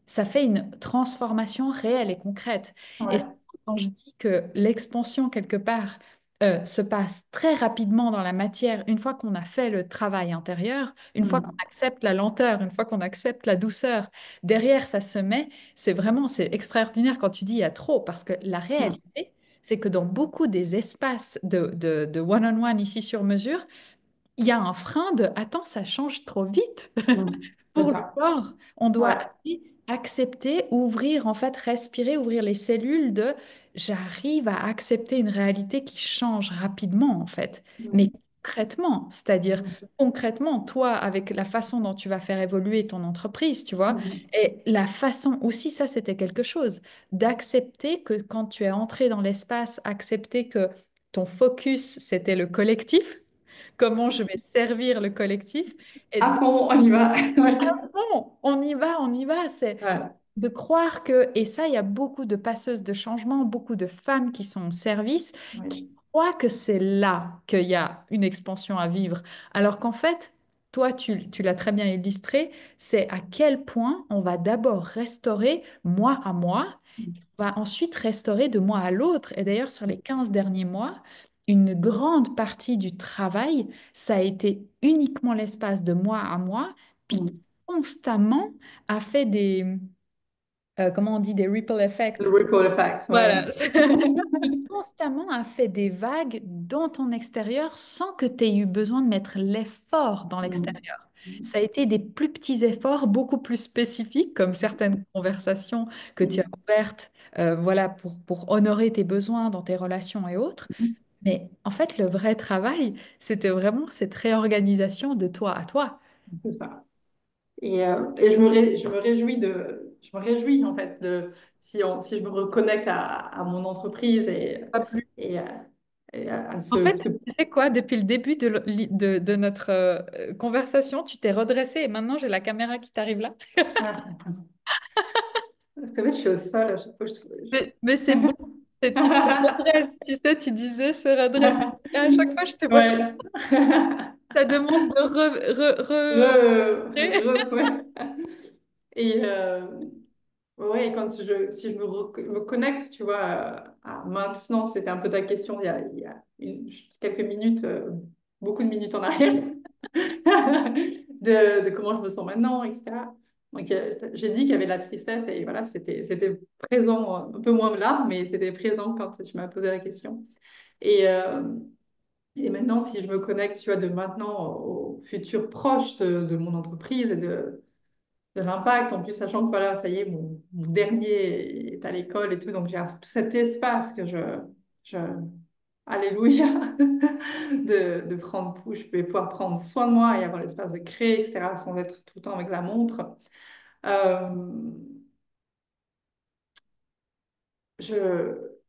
ça fait une transformation réelle et concrète. Et Ouais. quand je dis que l'expansion, quelque part, se passe très rapidement dans la matière, une fois qu'on a fait le travail intérieur, une fois qu'on Mm. accepte la lenteur, une fois qu'on accepte la douceur, derrière, ça se met, c'est vraiment, c'est extraordinaire quand tu dis il y a trop, parce que la Mm. réalité, c'est que dans beaucoup des espaces de one-on-one ici sur mesure, il y a un frein de attends, ça change trop vite C'est pour le ça. corps. On doit Ouais. accepter, ouvrir, en fait, respirer, ouvrir les cellules de j'arrive à accepter une réalité qui change rapidement, en fait. Mais Mm. concrètement, c'est-à-dire Mm. concrètement, toi, avec la façon dont tu vas faire évoluer ton entreprise, tu vois, Mm. et la façon aussi, ça, c'était quelque chose, d'accepter que quand tu es entré dans l'espace, accepter que ton focus, c'était le collectif, comment je vais servir le collectif. Et À fond, on y va. Ouais. bon, on y va, on y va. C'est Ouais. de croire que, et ça, il y a beaucoup de passeuses de changement, beaucoup de femmes qui sont au service, qui Oui. croient que c'est là qu'il y a une expansion à vivre. Alors qu'en fait, toi, tu l'as très bien illustré, c'est à quel point on va d'abord restaurer moi à moi, on va ensuite restaurer de mois à l'autre. Et d'ailleurs, sur les 15 derniers mois, une grande partie du travail, ça a été uniquement l'espace de mois à mois, puis Mm. constamment a fait des, comment on dit, des ripple Le effects. ripple effect, ouais. Voilà. Qui constamment a fait des vagues dans ton extérieur sans que tu aies eu besoin de mettre l'effort dans Mm. l'extérieur. Ça a été des plus petits efforts, beaucoup plus spécifiques, comme certaines conversations que tu as Mm. ouvertes, voilà, pour honorer tes besoins dans tes relations et autres. Mm. Mais en fait, le vrai travail, c'était vraiment cette réorganisation de toi à toi. C'est ça. Et je me réjouis en fait si je me reconnecte à mon entreprise Pas plus. et, à En fait, ce... tu sais quoi, depuis le début de notre conversation, tu t'es redressé et maintenant j'ai la caméra qui t'arrive là. Ah, parce qu'en fait, je suis au sol à chaque fois que Mais c'est beau. Tu te redresses, tu sais, tu disais se redresser. Et à chaque fois, je te vois, Ouais. ça demande de Ouais. Et ouais, si je me connecte, tu vois, à maintenant, c'était un peu ta question il y a quelques minutes, beaucoup de minutes en arrière, de comment je me sens maintenant, etc. Donc, j'ai dit qu'il y avait de la tristesse et voilà, c'était présent, un peu moins là, mais c'était présent quand tu m'as posé la question. Et, euh, et maintenant, si je me connecte, tu vois, de maintenant au futur proche de mon entreprise et de l'impact, en plus, sachant que voilà, ça y est, mon dernier est à l'école et tout, donc j'ai tout cet espace je alléluia, de prendre, je vais pouvoir prendre soin de moi et avoir l'espace de créer, etc., sans être tout le temps avec la montre. Euh, je,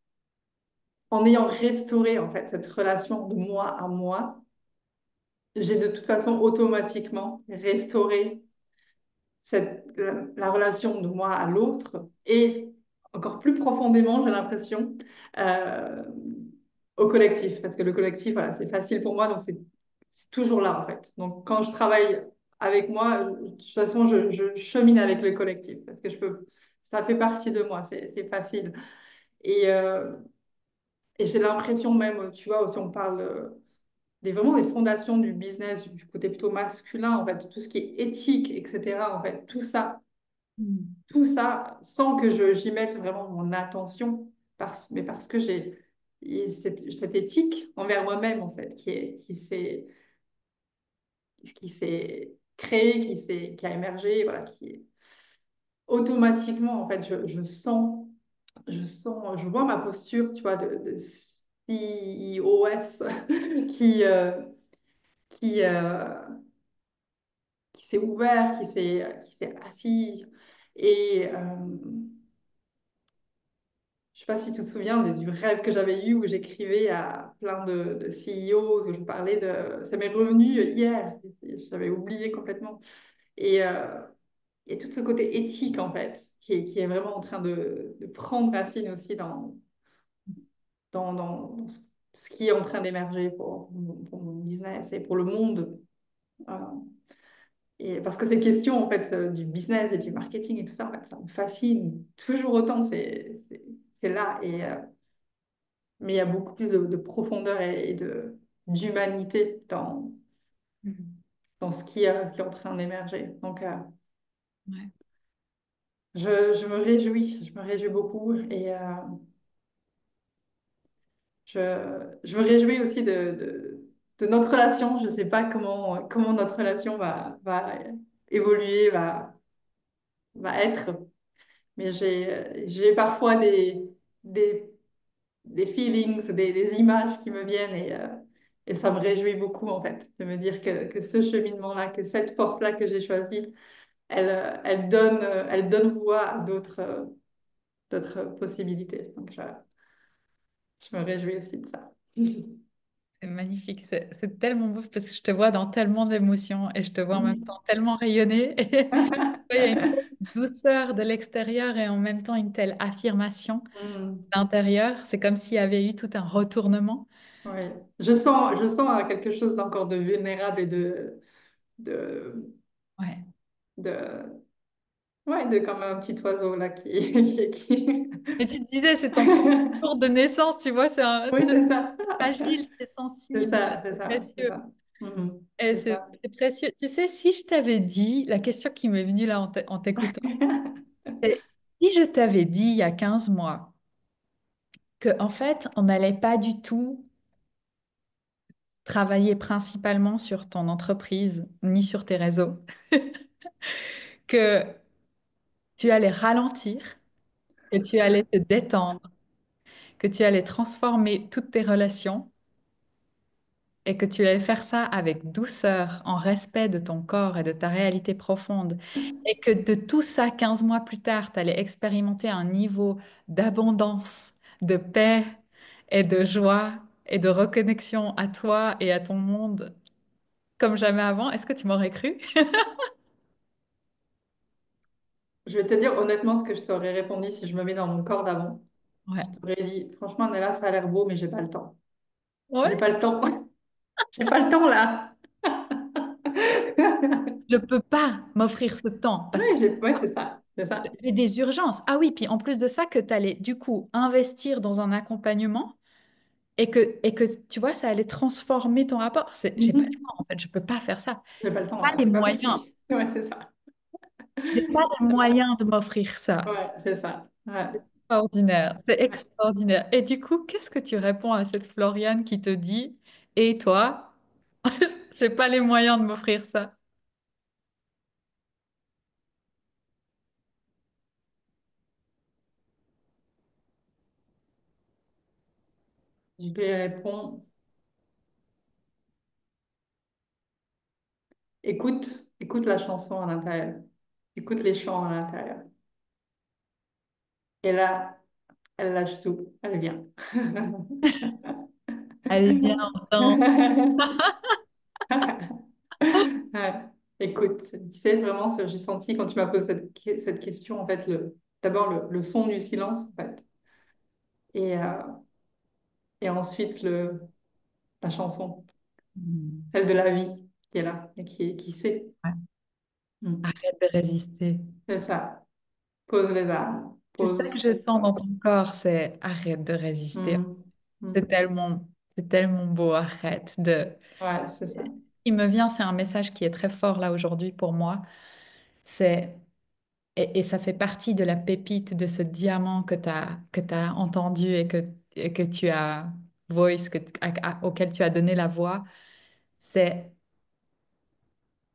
En ayant restauré en fait cette relation de moi à moi, j'ai de toute façon automatiquement restauré la relation de moi à l'autre et encore plus profondément, j'ai l'impression, euh, au collectif. Parce que le collectif, voilà, c'est facile pour moi, donc c'est toujours là en fait. Donc quand je travaille avec moi, de toute façon, je chemine avec le collectif parce que ça fait partie de moi, c'est facile. Et, euh, et j'ai l'impression même, tu vois, si on parle vraiment des fondations du business, du côté plutôt masculin, en fait, tout ce qui est éthique, etc. En fait, Mm. tout ça, sans que j'y mette vraiment mon attention, mais parce que j'ai cette éthique envers moi-même, en fait, qui s'est créée, qui a émergé, voilà, qui est automatiquement, en fait, je vois ma posture, tu vois, de CEOS qui, euh, qui, euh, qui s'est ouvert, qui s'est assis. Et je sais pas si tu te souviens du rêve que j'avais eu où j'écrivais à plein de CEOs, où je parlais de... Ça m'est revenu hier, j'avais oublié complètement. Et il y a tout ce côté éthique, en fait, qui est vraiment en train de prendre racine aussi dans ce qui est en train d'émerger pour mon business et pour le monde. Euh, et parce que ces questions, en fait, du business et du marketing et tout ça, en fait, ça me fascine toujours autant. C'est là. Mais il y a beaucoup plus de profondeur et d'humanité Mhm. dans ce qui est en train d'émerger. Donc, Ouais. je me réjouis beaucoup. Et je me réjouis aussi de notre relation. Je ne sais pas comment notre relation va évoluer, va être. Mais j'ai parfois des, des feelings, des images qui me viennent et ça me réjouit beaucoup en fait de me dire que ce cheminement-là, que cette porte-là que j'ai choisie, elle donne voix à d'autres possibilités. Donc je me réjouis aussi de ça. C'est magnifique, c'est tellement beau parce que je te vois dans tellement d'émotions et je te vois en même temps tellement rayonner. Il y a une telle douceur de l'extérieur et en même temps une telle affirmation de Hmm, l'intérieur. C'est comme s'il y avait eu tout un retournement. ouais. Je sens quelque chose d'encore de vulnérable et de, Ouais. de, ouais, de comme un petit oiseau là qui... Et tu te disais, c'est ton premier jour de naissance, tu vois, Oui, c'est ça. c'est fragile, c'est C'est sensible, ça, c'est c'est ça, c'est précieux. ça. Mhm, Et c'est ça. c'est précieux. Tu sais, si je t'avais dit, la question qui m'est venue là en t'écoutant, c'est si je t'avais dit il y a 15 mois que en fait, on n'allait pas du tout travailler principalement sur ton entreprise ni sur tes réseaux, que tu allais ralentir, que tu allais te détendre, que tu allais transformer toutes tes relations et que tu allais faire ça avec douceur, en respect de ton corps et de ta réalité profonde, et que de tout ça, 15 mois plus tard, tu allais expérimenter un niveau d'abondance, de paix et de joie et de reconnexion à toi et à ton monde comme jamais avant, est-ce que tu m'aurais cru? Je vais te dire honnêtement ce que je t'aurais répondu si je me mets dans mon corps d'avant. Ouais. Je t'aurais dit, franchement, Nella, ça a l'air beau, mais j'ai pas le temps. J'ai Ouais. pas le temps. J'ai pas le temps là. Je peux pas m'offrir ce temps Oui, parce que ouais, c'est ça. C'est ça. j'ai des urgences. Ah oui, puis en plus de ça, que tu allais du coup investir dans un accompagnement et que tu vois, ça allait transformer ton rapport. J'ai pas le Mhm. temps, en fait, je peux pas faire ça. J'ai pas le temps Pas là. les C'est pas moyens. possible. Ouais, c'est ça. J'ai pas les moyens de m'offrir ça. Ouais, c'est ça. Ouais. Extraordinaire, c'est Ouais. extraordinaire. Et du coup, qu'est-ce que tu réponds à cette Floriane qui te dit, et toi, j'ai pas les moyens de m'offrir ça? Je lui réponds, écoute la chanson à l'intérieur. Écoute les chants à l'intérieur. Et là, elle lâche tout. Elle vient. Allez, viens, on danse. Ouais. Écoute, tu sais, vraiment, j'ai senti quand tu m'as posé cette question, en fait, d'abord le son du silence, en fait, et, euh, et ensuite la chanson, Hmm. celle de la vie qui est là et qui sait. Ouais. Mm. Arrête de résister. C'est ça. Pose les armes. C'est ça que je sens dans ton corps, c'est arrête de résister. Mm. C'est Mm. tellement. C'est tellement beau, arrête de... Ouais, c'est ça. Il me vient, c'est un message qui est très fort là aujourd'hui pour moi. C'est et ça fait partie de la pépite de ce diamant que tu entendu et que tu as voice, auquel tu as donné la voix. C'est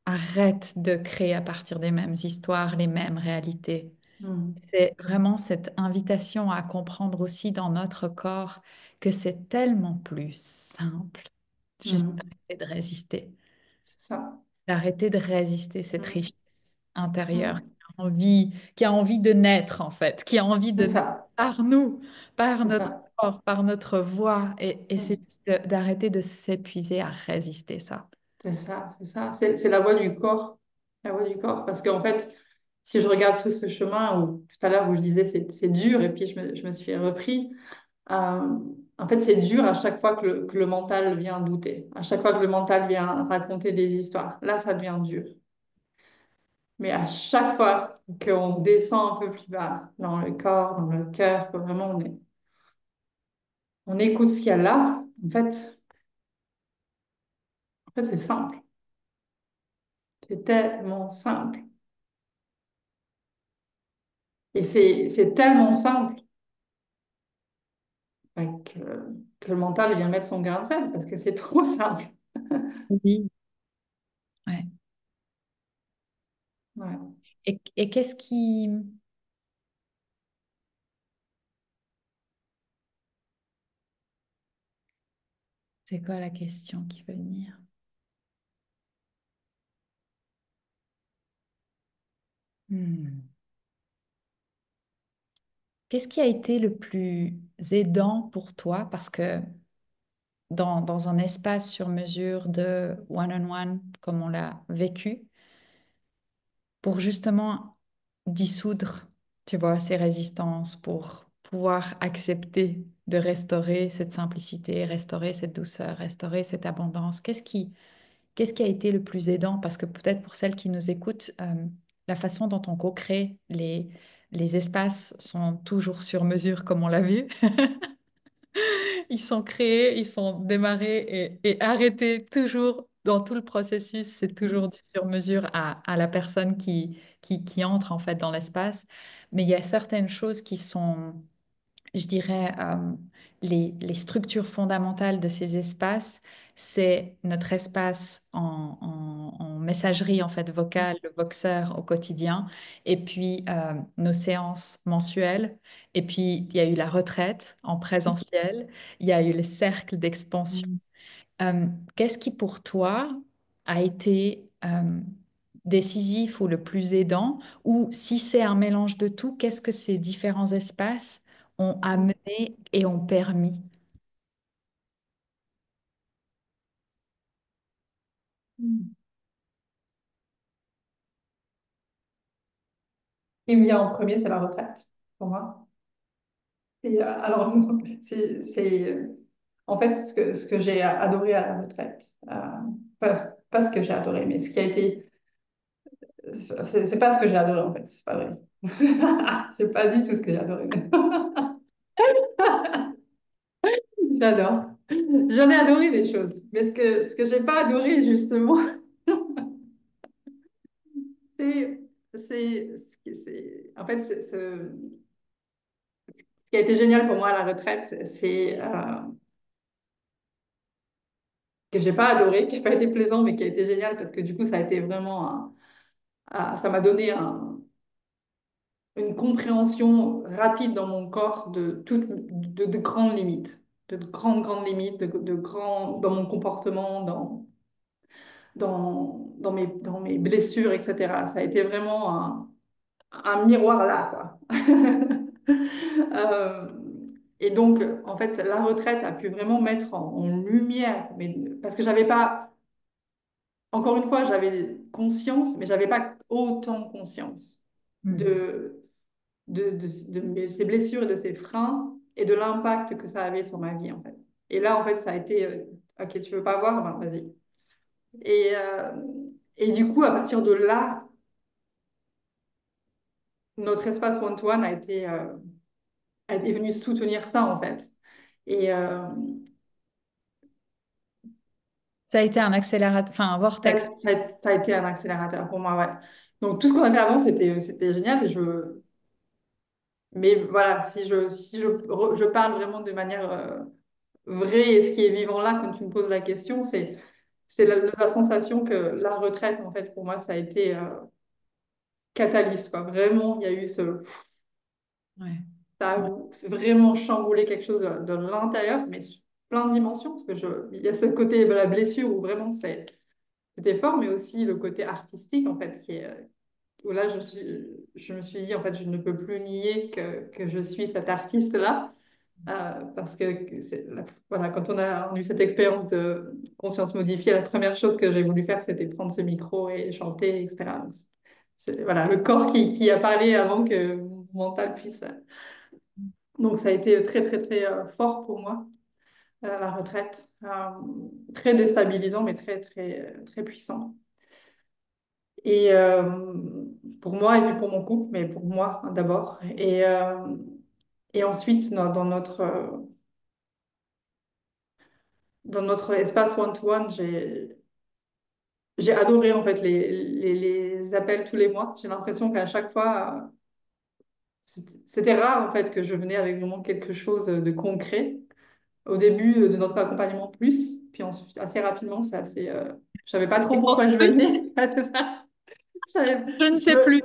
arrête de créer à partir des mêmes histoires, les mêmes réalités. Mm. C'est vraiment cette invitation à comprendre aussi dans notre corps que c'est tellement plus simple, juste Mm. arrêter de résister. C'est ça. D'arrêter de résister cette Mm. richesse intérieure Mm. qui a envie de naître en fait, qui a envie de C'est naître ça. par nous, par C'est notre ça. corps, par notre voix. Et c'est Mm. juste d'arrêter de s'épuiser à résister ça. C'est ça, c'est ça. C'est la voix du corps. La voix du corps. Parce qu'en fait, si je regarde tout ce chemin où tout à l'heure où je disais c'est dur et puis je me suis repris, euh, en fait c'est dur à chaque fois que le mental vient douter, à chaque fois que le mental vient raconter des histoires. Là, ça devient dur. Mais à chaque fois qu'on descend un peu plus bas dans le corps, dans le cœur, que vraiment on écoute ce qu'il y a là, en fait c'est simple. C'est tellement simple. Et c'est tellement simple bah, que le mental vient mettre son grain de sel parce que c'est trop simple. Oui. Ouais. Ouais. Et qu'est-ce qui... C'est quoi la question qui veut venir? Hmm. Qu'est-ce qui a été le plus aidant pour toi? Parce que dans un espace sur mesure de one-on-one, comme on l'a vécu, pour justement dissoudre, tu vois, ces résistances, pour pouvoir accepter de restaurer cette simplicité, restaurer cette douceur, restaurer cette abondance. Qu'est-ce qui a été le plus aidant? Parce que peut-être pour celles qui nous écoutent, la façon dont on co-crée les espaces sont toujours sur mesure, comme on l'a vu. Ils sont créés, ils sont démarrés et arrêtés toujours dans tout le processus. C'est toujours du sur mesure à la personne qui entre en fait dans l'espace. Mais il y a certaines choses qui sont, je dirais, les structures fondamentales de ces espaces. C'est notre espace en messagerie en fait vocale, le Voxer au quotidien, et puis nos séances mensuelles. Et puis il y a eu la retraite en présentiel, il y a eu le cercle d'expansion. Euh, Qu'est-ce qui pour toi a été décisif ou le plus aidant? Ou si c'est un mélange de tout, qu'est-ce que ces différents espaces ont amené et ont permis? Il me vient en premier, c'est la retraite pour moi. Et, alors, en fait ce que j'ai adoré à la retraite. Pas ce que j'ai adoré, mais ce qui a été. C'est pas ce que j'ai adoré en fait, c'est pas vrai. C'est pas du tout ce que j'ai adoré. Mais j'adore. J'en ai adoré des choses. Mais ce que j'ai pas adoré justement, c'est. En fait, ce qui a été génial pour moi à la retraite, c'est que j'ai pas adoré, qui n'a pas été plaisant, mais qui a été génial parce que du coup, ça a été vraiment ça m'a donné une compréhension rapide dans mon corps de grandes limites, de grandes limites, dans mon comportement, dans mes blessures, etc. Ça a été vraiment un miroir là, quoi. Euh, et donc, en fait, la retraite a pu vraiment mettre en lumière, mais, parce que j'avais pas, encore une fois, j'avais conscience, mais j'avais pas autant conscience Hmm. de, ces blessures et de ces freins et de l'impact que ça avait sur ma vie, en fait. Et là, en fait, ça a été, ok, tu veux pas voir, ben vas-y. Et, euh, et du coup, à partir de là, notre espace one-to-one est venu soutenir ça, en fait. Et, Ça a été un accélérateur, enfin un vortex. Ça a été un accélérateur pour moi, ouais. Donc tout ce qu'on a fait avant, c'était génial. Mais voilà, si je parle vraiment de manière vraie et ce qui est vivant là, quand tu me poses la question, c'est la sensation que la retraite, en fait, pour moi, ça a été catalyste, quoi. Vraiment, il y a eu Ouais. ça a Ouais. c'est vraiment chamboulé quelque chose de l'intérieur, mais sur plein de dimensions, parce que il y a ce côté de la blessure où vraiment c'était fort, mais aussi le côté artistique, en fait, où là, je me suis dit, en fait, je ne peux plus nier que je suis cet artiste-là. Parce que voilà, quand on a eu cette expérience de conscience modifiée, la première chose que j'ai voulu faire, c'était prendre ce micro et chanter, etc. Donc, voilà, le corps qui a parlé avant que mon mental puisse. Donc, ça a été très, très, très fort pour moi, la retraite. Très déstabilisant, mais très, très, très puissant. Et pour moi, et puis pour mon couple, mais pour moi d'abord. Et ensuite, dans notre espace one-to-one, j'ai adoré en fait les appels tous les mois. J'ai l'impression qu'à chaque fois, c'était rare en fait que je venais avec vraiment quelque chose de concret. Au début de notre accompagnement plus, puis ensuite assez rapidement, je savais pas trop Et pourquoi je construit, venais. C'est ça. Je, savais- je ne je sais plus.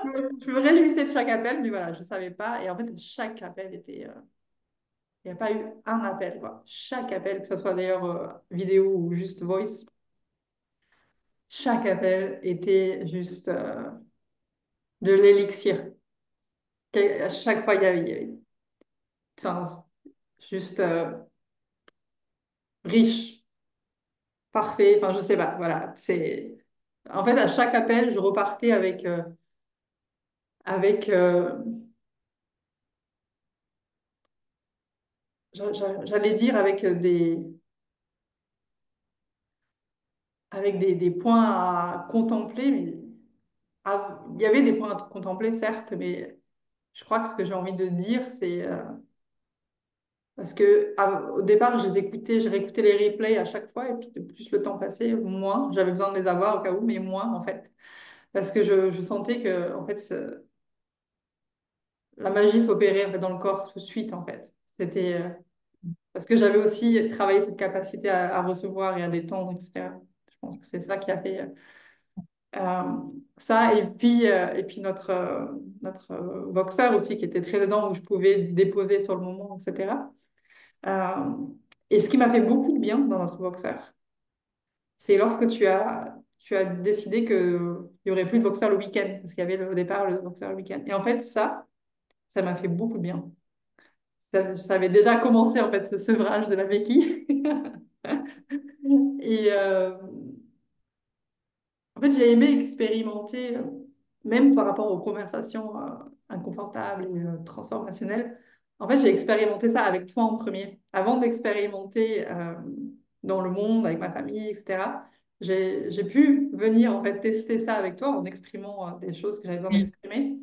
me, je me réjouissais de chaque appel, mais voilà, je savais pas. Et en fait, chaque appel était, il n'y a pas eu un appel quoi. Chaque appel, que ce soit d'ailleurs vidéo ou juste voice, chaque appel était juste de l'élixir. À chaque fois, enfin, juste riche, parfait. Enfin, je sais pas. Voilà. En fait, à chaque appel, je repartais avec j'allais dire avec des points à contempler. Mais il y avait des points à contempler, certes, mais je crois que ce que j'ai envie de dire, c'est parce que au départ, je réécoutais les replays à chaque fois, et puis de plus le temps passait, moins. J'avais besoin de les avoir au cas où, mais moins en fait. Parce que je sentais que en fait, la magie s'opérait en fait, dans le corps tout de suite, en fait. C'était parce que j'avais aussi travaillé cette capacité à recevoir et à détendre, etc. Je pense que c'est ça qui a fait euh, ça. Et puis notre boxeur aussi, qui était très dedans, où je pouvais déposer sur le moment, etc. Euh, et ce qui m'a fait beaucoup de bien dans notre boxeur, c'est lorsque tu as décidé qu'il n'y aurait plus de boxeur le week-end, parce qu'il y avait au départ le boxeur le week-end. Et en fait, ça m'a fait beaucoup de bien. Ça avait déjà commencé, en fait, ce sevrage de la béquille. Et en fait, j'ai aimé expérimenter, même par rapport aux conversations inconfortables et transformationnelles. En fait, j'ai expérimenté ça avec toi en premier. Avant d'expérimenter dans le monde, avec ma famille, etc., j'ai pu venir en fait tester ça avec toi en exprimant des choses que j'avais besoin Oui. d'exprimer.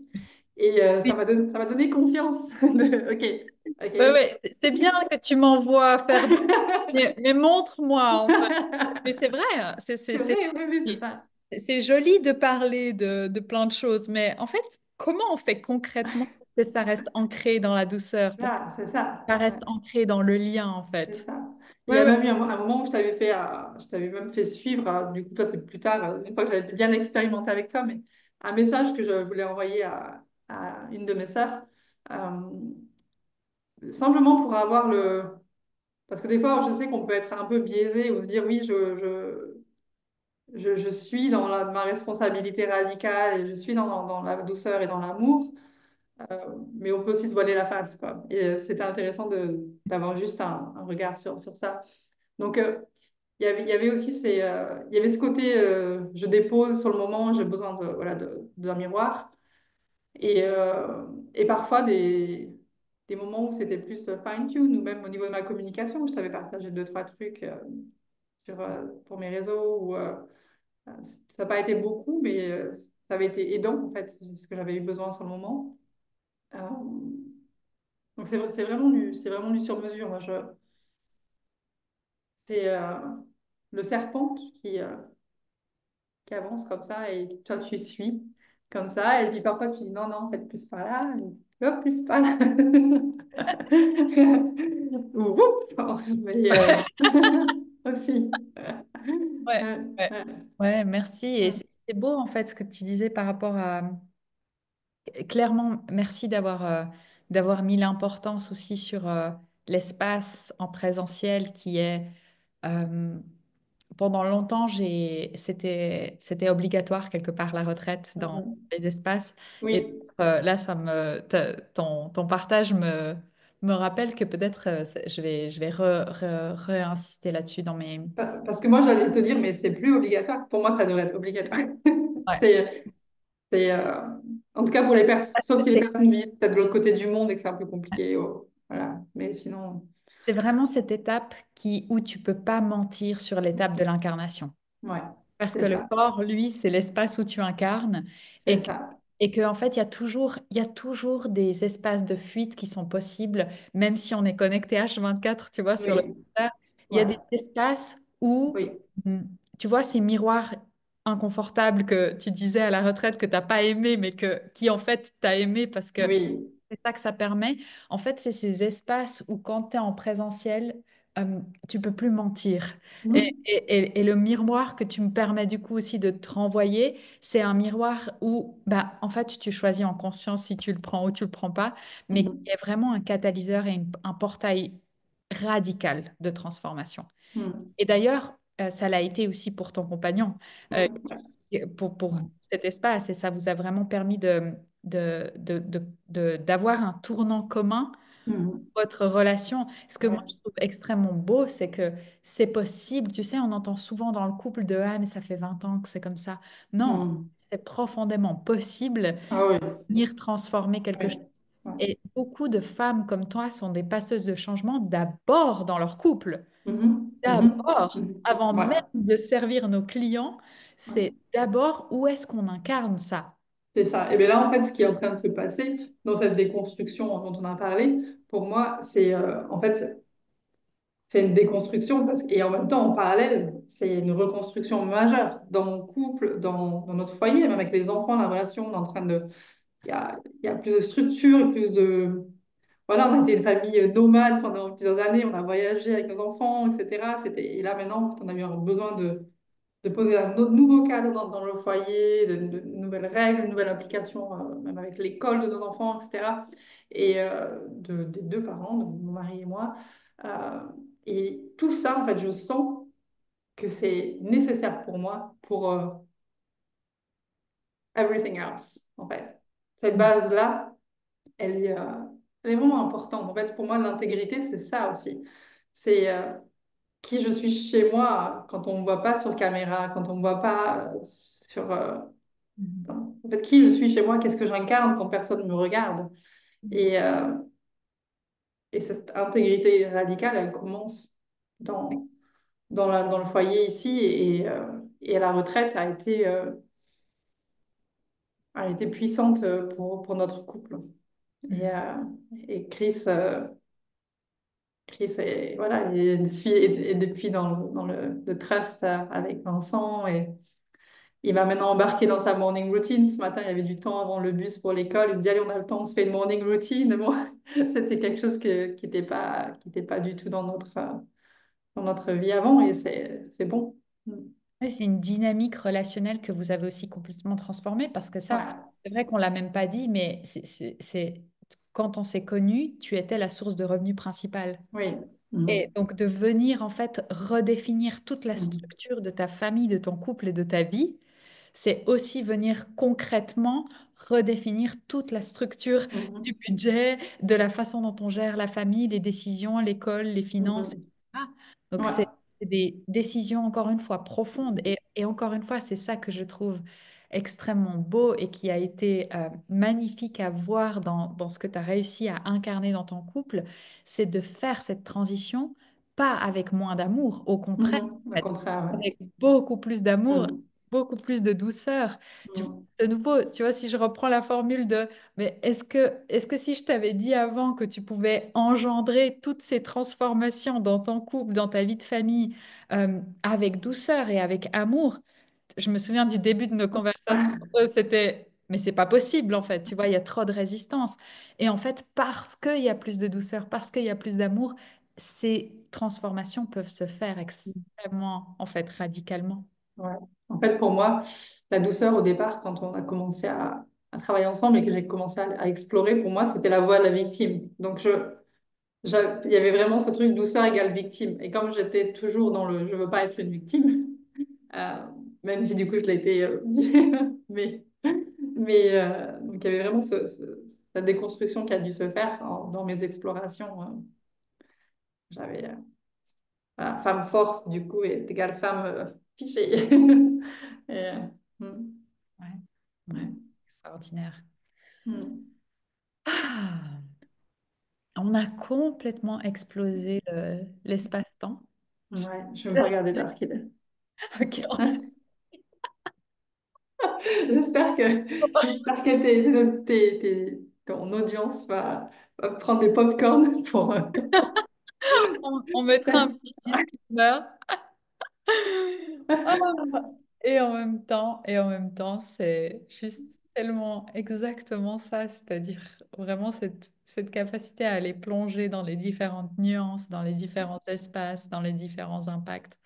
Et Oui. ça m'a donné confiance. OK, Ouais, OK. ouais. C'est bien que tu m'envoies faire des... mais montre-moi, en fait. Mais c'est vrai, hein, C'est vrai, oui, oui, c'est ça. c'est joli de parler de plein de choses, mais en fait, comment on fait concrètement pour que ça reste ancré dans la douceur, pour que Ah, c'est ça. ça Ouais. reste ancré dans le lien, en C'est fait? ça. Il y Ouais, a ouais. même eu un moment où je t'avais même fait suivre, du coup, toi, c'est plus tard, une fois que j'avais bien expérimenté avec toi, mais un message que je voulais envoyer à une de mes sœurs, euh, simplement pour avoir Parce que des fois, je sais qu'on peut être un peu biaisé ou se dire, oui, je suis dans ma responsabilité radicale et je suis dans la douceur et dans l'amour, mais on peut aussi se voiler la face, quoi. Et c'était intéressant d'avoir juste un regard sur ça. Donc, il y avait aussi il y avait ce côté, je dépose sur le moment, j'ai besoin voilà, d'un miroir. Et parfois des moments où c'était plus fine-tune, ou même au niveau de ma communication, où je t'avais partagé deux, trois trucs pour mes réseaux, où ça n'a pas été beaucoup, mais ça avait été aidant, en fait, ce que j'avais eu besoin sur le moment. Euh, donc, c'est vraiment du sur-mesure. Moi, c'est, le serpent qui avance comme ça et toi tu suis comme ça. Et puis parfois tu dis non, non, faites plus par là, et hop, plus par là. Ou oups, mais aussi. Ouais, ouais. Ouais. Ouais, merci. Et Mm, c'est beau en fait ce que tu disais par rapport à... Clairement, merci d'avoir mis l'importance aussi sur l'espace en présentiel qui est... euh, pendant longtemps, c'était obligatoire quelque part la retraite dans mm. les espaces. Et Oui, là, ton partage me rappelle que peut-être je vais réinsister là-dessus dans mes... parce que moi j'allais te dire, mais c'est plus obligatoire. Pour moi, ça devrait être obligatoire. Ouais. C'est, c'est, en tout cas pour les personnes, sauf si les personnes vivent peut-être de l'autre côté du monde et que c'est un peu compliqué. Oh, voilà. Mais sinon, C'est vraiment cette étape où tu peux pas mentir sur l'étape de l'incarnation. ouais, Parce c'est que le ça, corps, lui, c'est l'espace où tu incarnes c'est et ça. en fait, il y a toujours des espaces de fuite qui sont possibles, même si on est connecté H24, tu vois, sur le Oui, sphère. Il y a ouais, des espaces où, oui, mm, tu vois, ces miroirs inconfortables que tu disais à la retraite que tu n'as pas aimé, mais qui en fait t'as aimé parce que oui. c'est ça que ça permet. En fait, c'est ces espaces où quand tu es en présentiel, tu peux plus mentir. Mhm, Et le miroir que tu me permets du coup aussi de te renvoyer, c'est un miroir où, bah, en fait, tu choisis en conscience si tu le prends ou tu le prends pas, mais qui mhm, est vraiment un catalyseur et un portail radical de transformation. mhm, Et d'ailleurs, ça l'a été aussi pour ton compagnon, euh, mhm, ouais, pour cet espace, et ça vous a vraiment permis d'avoir un tournant commun mhm, votre relation. Ce que moi, ouais, je trouve extrêmement beau, c'est que c'est possible. Tu sais, on entend souvent dans le couple de «Ah, mais ça fait 20 ans que c'est comme ça». Non, mhm. c'est profondément possible de Ah oui, venir transformer quelque chose. ouais, ouais. Et beaucoup de femmes comme toi sont des passeuses de changement d'abord dans leur couple. Mhm, mhm, D'abord, mhm. avant Ouais, même de servir nos clients, c'est ouais. d'abord où est-ce qu'on incarne ça. C'est ça. Et bien là, en fait, ce qui est en train de se passer dans cette déconstruction dont on a parlé, pour moi, c'est en fait, c'est une déconstruction et en même temps, en parallèle, c'est une reconstruction majeure dans mon couple, dans notre foyer, même avec les enfants, la relation, on est en train de, il y a plus de structure et plus de, voilà, on a été une famille nomade pendant plusieurs années, on a voyagé avec nos enfants, etc. Et là maintenant, on a eu un besoin de poser un nouveau cadre dans le foyer, de nouvelles règles, de nouvelles applications, même avec l'école de nos enfants, etc. Et des deux parents, de mon mari et moi. Euh, et tout ça, en fait, je sens que c'est nécessaire pour moi, pour everything else, en fait. Cette Mm. base-là, elle est vraiment importante. En fait, pour moi, l'intégrité, c'est ça aussi. C'est qui je suis chez moi quand on ne me voit pas sur caméra, quand on ne me voit pas sur... Mhm. en fait, qui je suis chez moi, qu'est-ce que j'incarne quand personne ne me regarde. Et, euh, et cette intégrité radicale, elle commence dans, dans le foyer ici et à la retraite a été puissante pour notre couple. Et, Mhm. euh, et Chris voilà, est depuis dans le trust avec Vincent et il m'a maintenant embarqué dans sa morning routine. Ce matin, il y avait du temps avant le bus pour l'école. Il me dit, allez, on a le temps, on se fait une morning routine. Bon, c'était quelque chose qui était pas du tout dans notre vie avant et c'est bon. Mm. Ouais, c'est une dynamique relationnelle que vous avez aussi complètement transformée parce que ça, Ouais, c'est vrai qu'on l'a même pas dit, mais quand on s'est connus, tu étais la source de revenus principale. oui. Et Mhm. donc de venir en fait redéfinir toute la Mhm. structure de ta famille, de ton couple et de ta vie, c'est aussi venir concrètement redéfinir toute la structure du Mhm. budget, de la façon dont on gère la famille, les décisions, l'école, les finances, Mhm. etc. Donc Ouais. c'est des décisions encore une fois profondes. Et encore une fois, c'est ça que je trouve extrêmement beau et qui a été magnifique à voir dans ce que tu as réussi à incarner dans ton couple, c'est de faire cette transition, pas avec moins d'amour, au contraire, Mhm. en Au fait, contraire, avec beaucoup plus ouais. d'amour Mhm. beaucoup plus de douceur. Tu, Mm. de nouveau, tu vois, si je reprends la formule de, mais est-ce que si je t'avais dit avant que tu pouvais engendrer toutes ces transformations dans ton couple, dans ta vie de famille, avec douceur et avec amour, je me souviens du début de nos conversations, c'était, mais c'est pas possible en fait, tu vois, il y a trop de résistance. Et en fait, parce qu'il y a plus de douceur, parce qu'il y a plus d'amour, ces transformations peuvent se faire extrêmement, en fait, radicalement. Ouais. En fait, pour moi, la douceur au départ, quand on a commencé à travailler ensemble et que j'ai commencé à explorer, pour moi, c'était la voie de la victime. Donc, il y avait vraiment ce truc douceur égale victime. Et comme j'étais toujours dans le je veux pas être une victime, euh, même si du coup je l'ai été, mais, donc il y avait vraiment cette déconstruction qui a dû se faire dans mes explorations. J'avais femme force, du coup, est égale femme fichée. Et, mm, Ouais, ouais, mm, extraordinaire. mm. Ah, on a complètement explosé l'espace-temps. Ouais, je vais même pas regarder l'heure qu'il est. Ok, on se- J'espère que, j'espère que ton audience va prendre des pop-corn pour. on mettra un petit disclaimer. Ah, et en même temps, c'est juste tellement exactement ça, c'est-à-dire vraiment cette capacité à aller plonger dans les différentes nuances, dans les différents espaces, dans les différents impacts.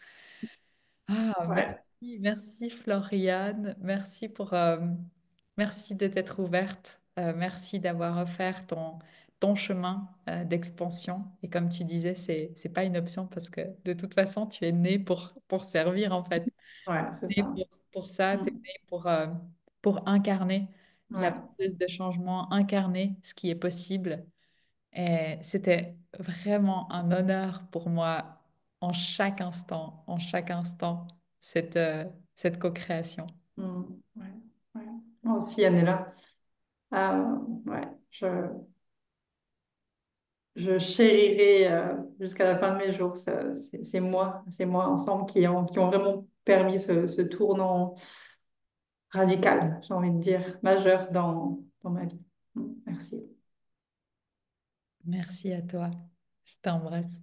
Ah, Ouais, merci, merci Floriane, merci de t'être ouverte, merci d'avoir offert ton chemin d'expansion. Et comme tu disais, c'est pas une option parce que de toute façon, tu es né pour servir en fait. ouais, c'est Né ça. pour ça, tu es Mm, né pour incarner la ouais, processus de changement, incarner ce qui est possible. Et c'était vraiment un honneur pour moi en chaque instant, cette co-création. mm, ouais, ouais. Moi aussi, Anne est là. Ouais, je chérirai jusqu'à la fin de mes jours c'est moi ensemble qui ont vraiment permis ce tournant radical, j'ai envie de dire, majeur dans ma vie. Merci. Merci à toi. Je t'embrasse.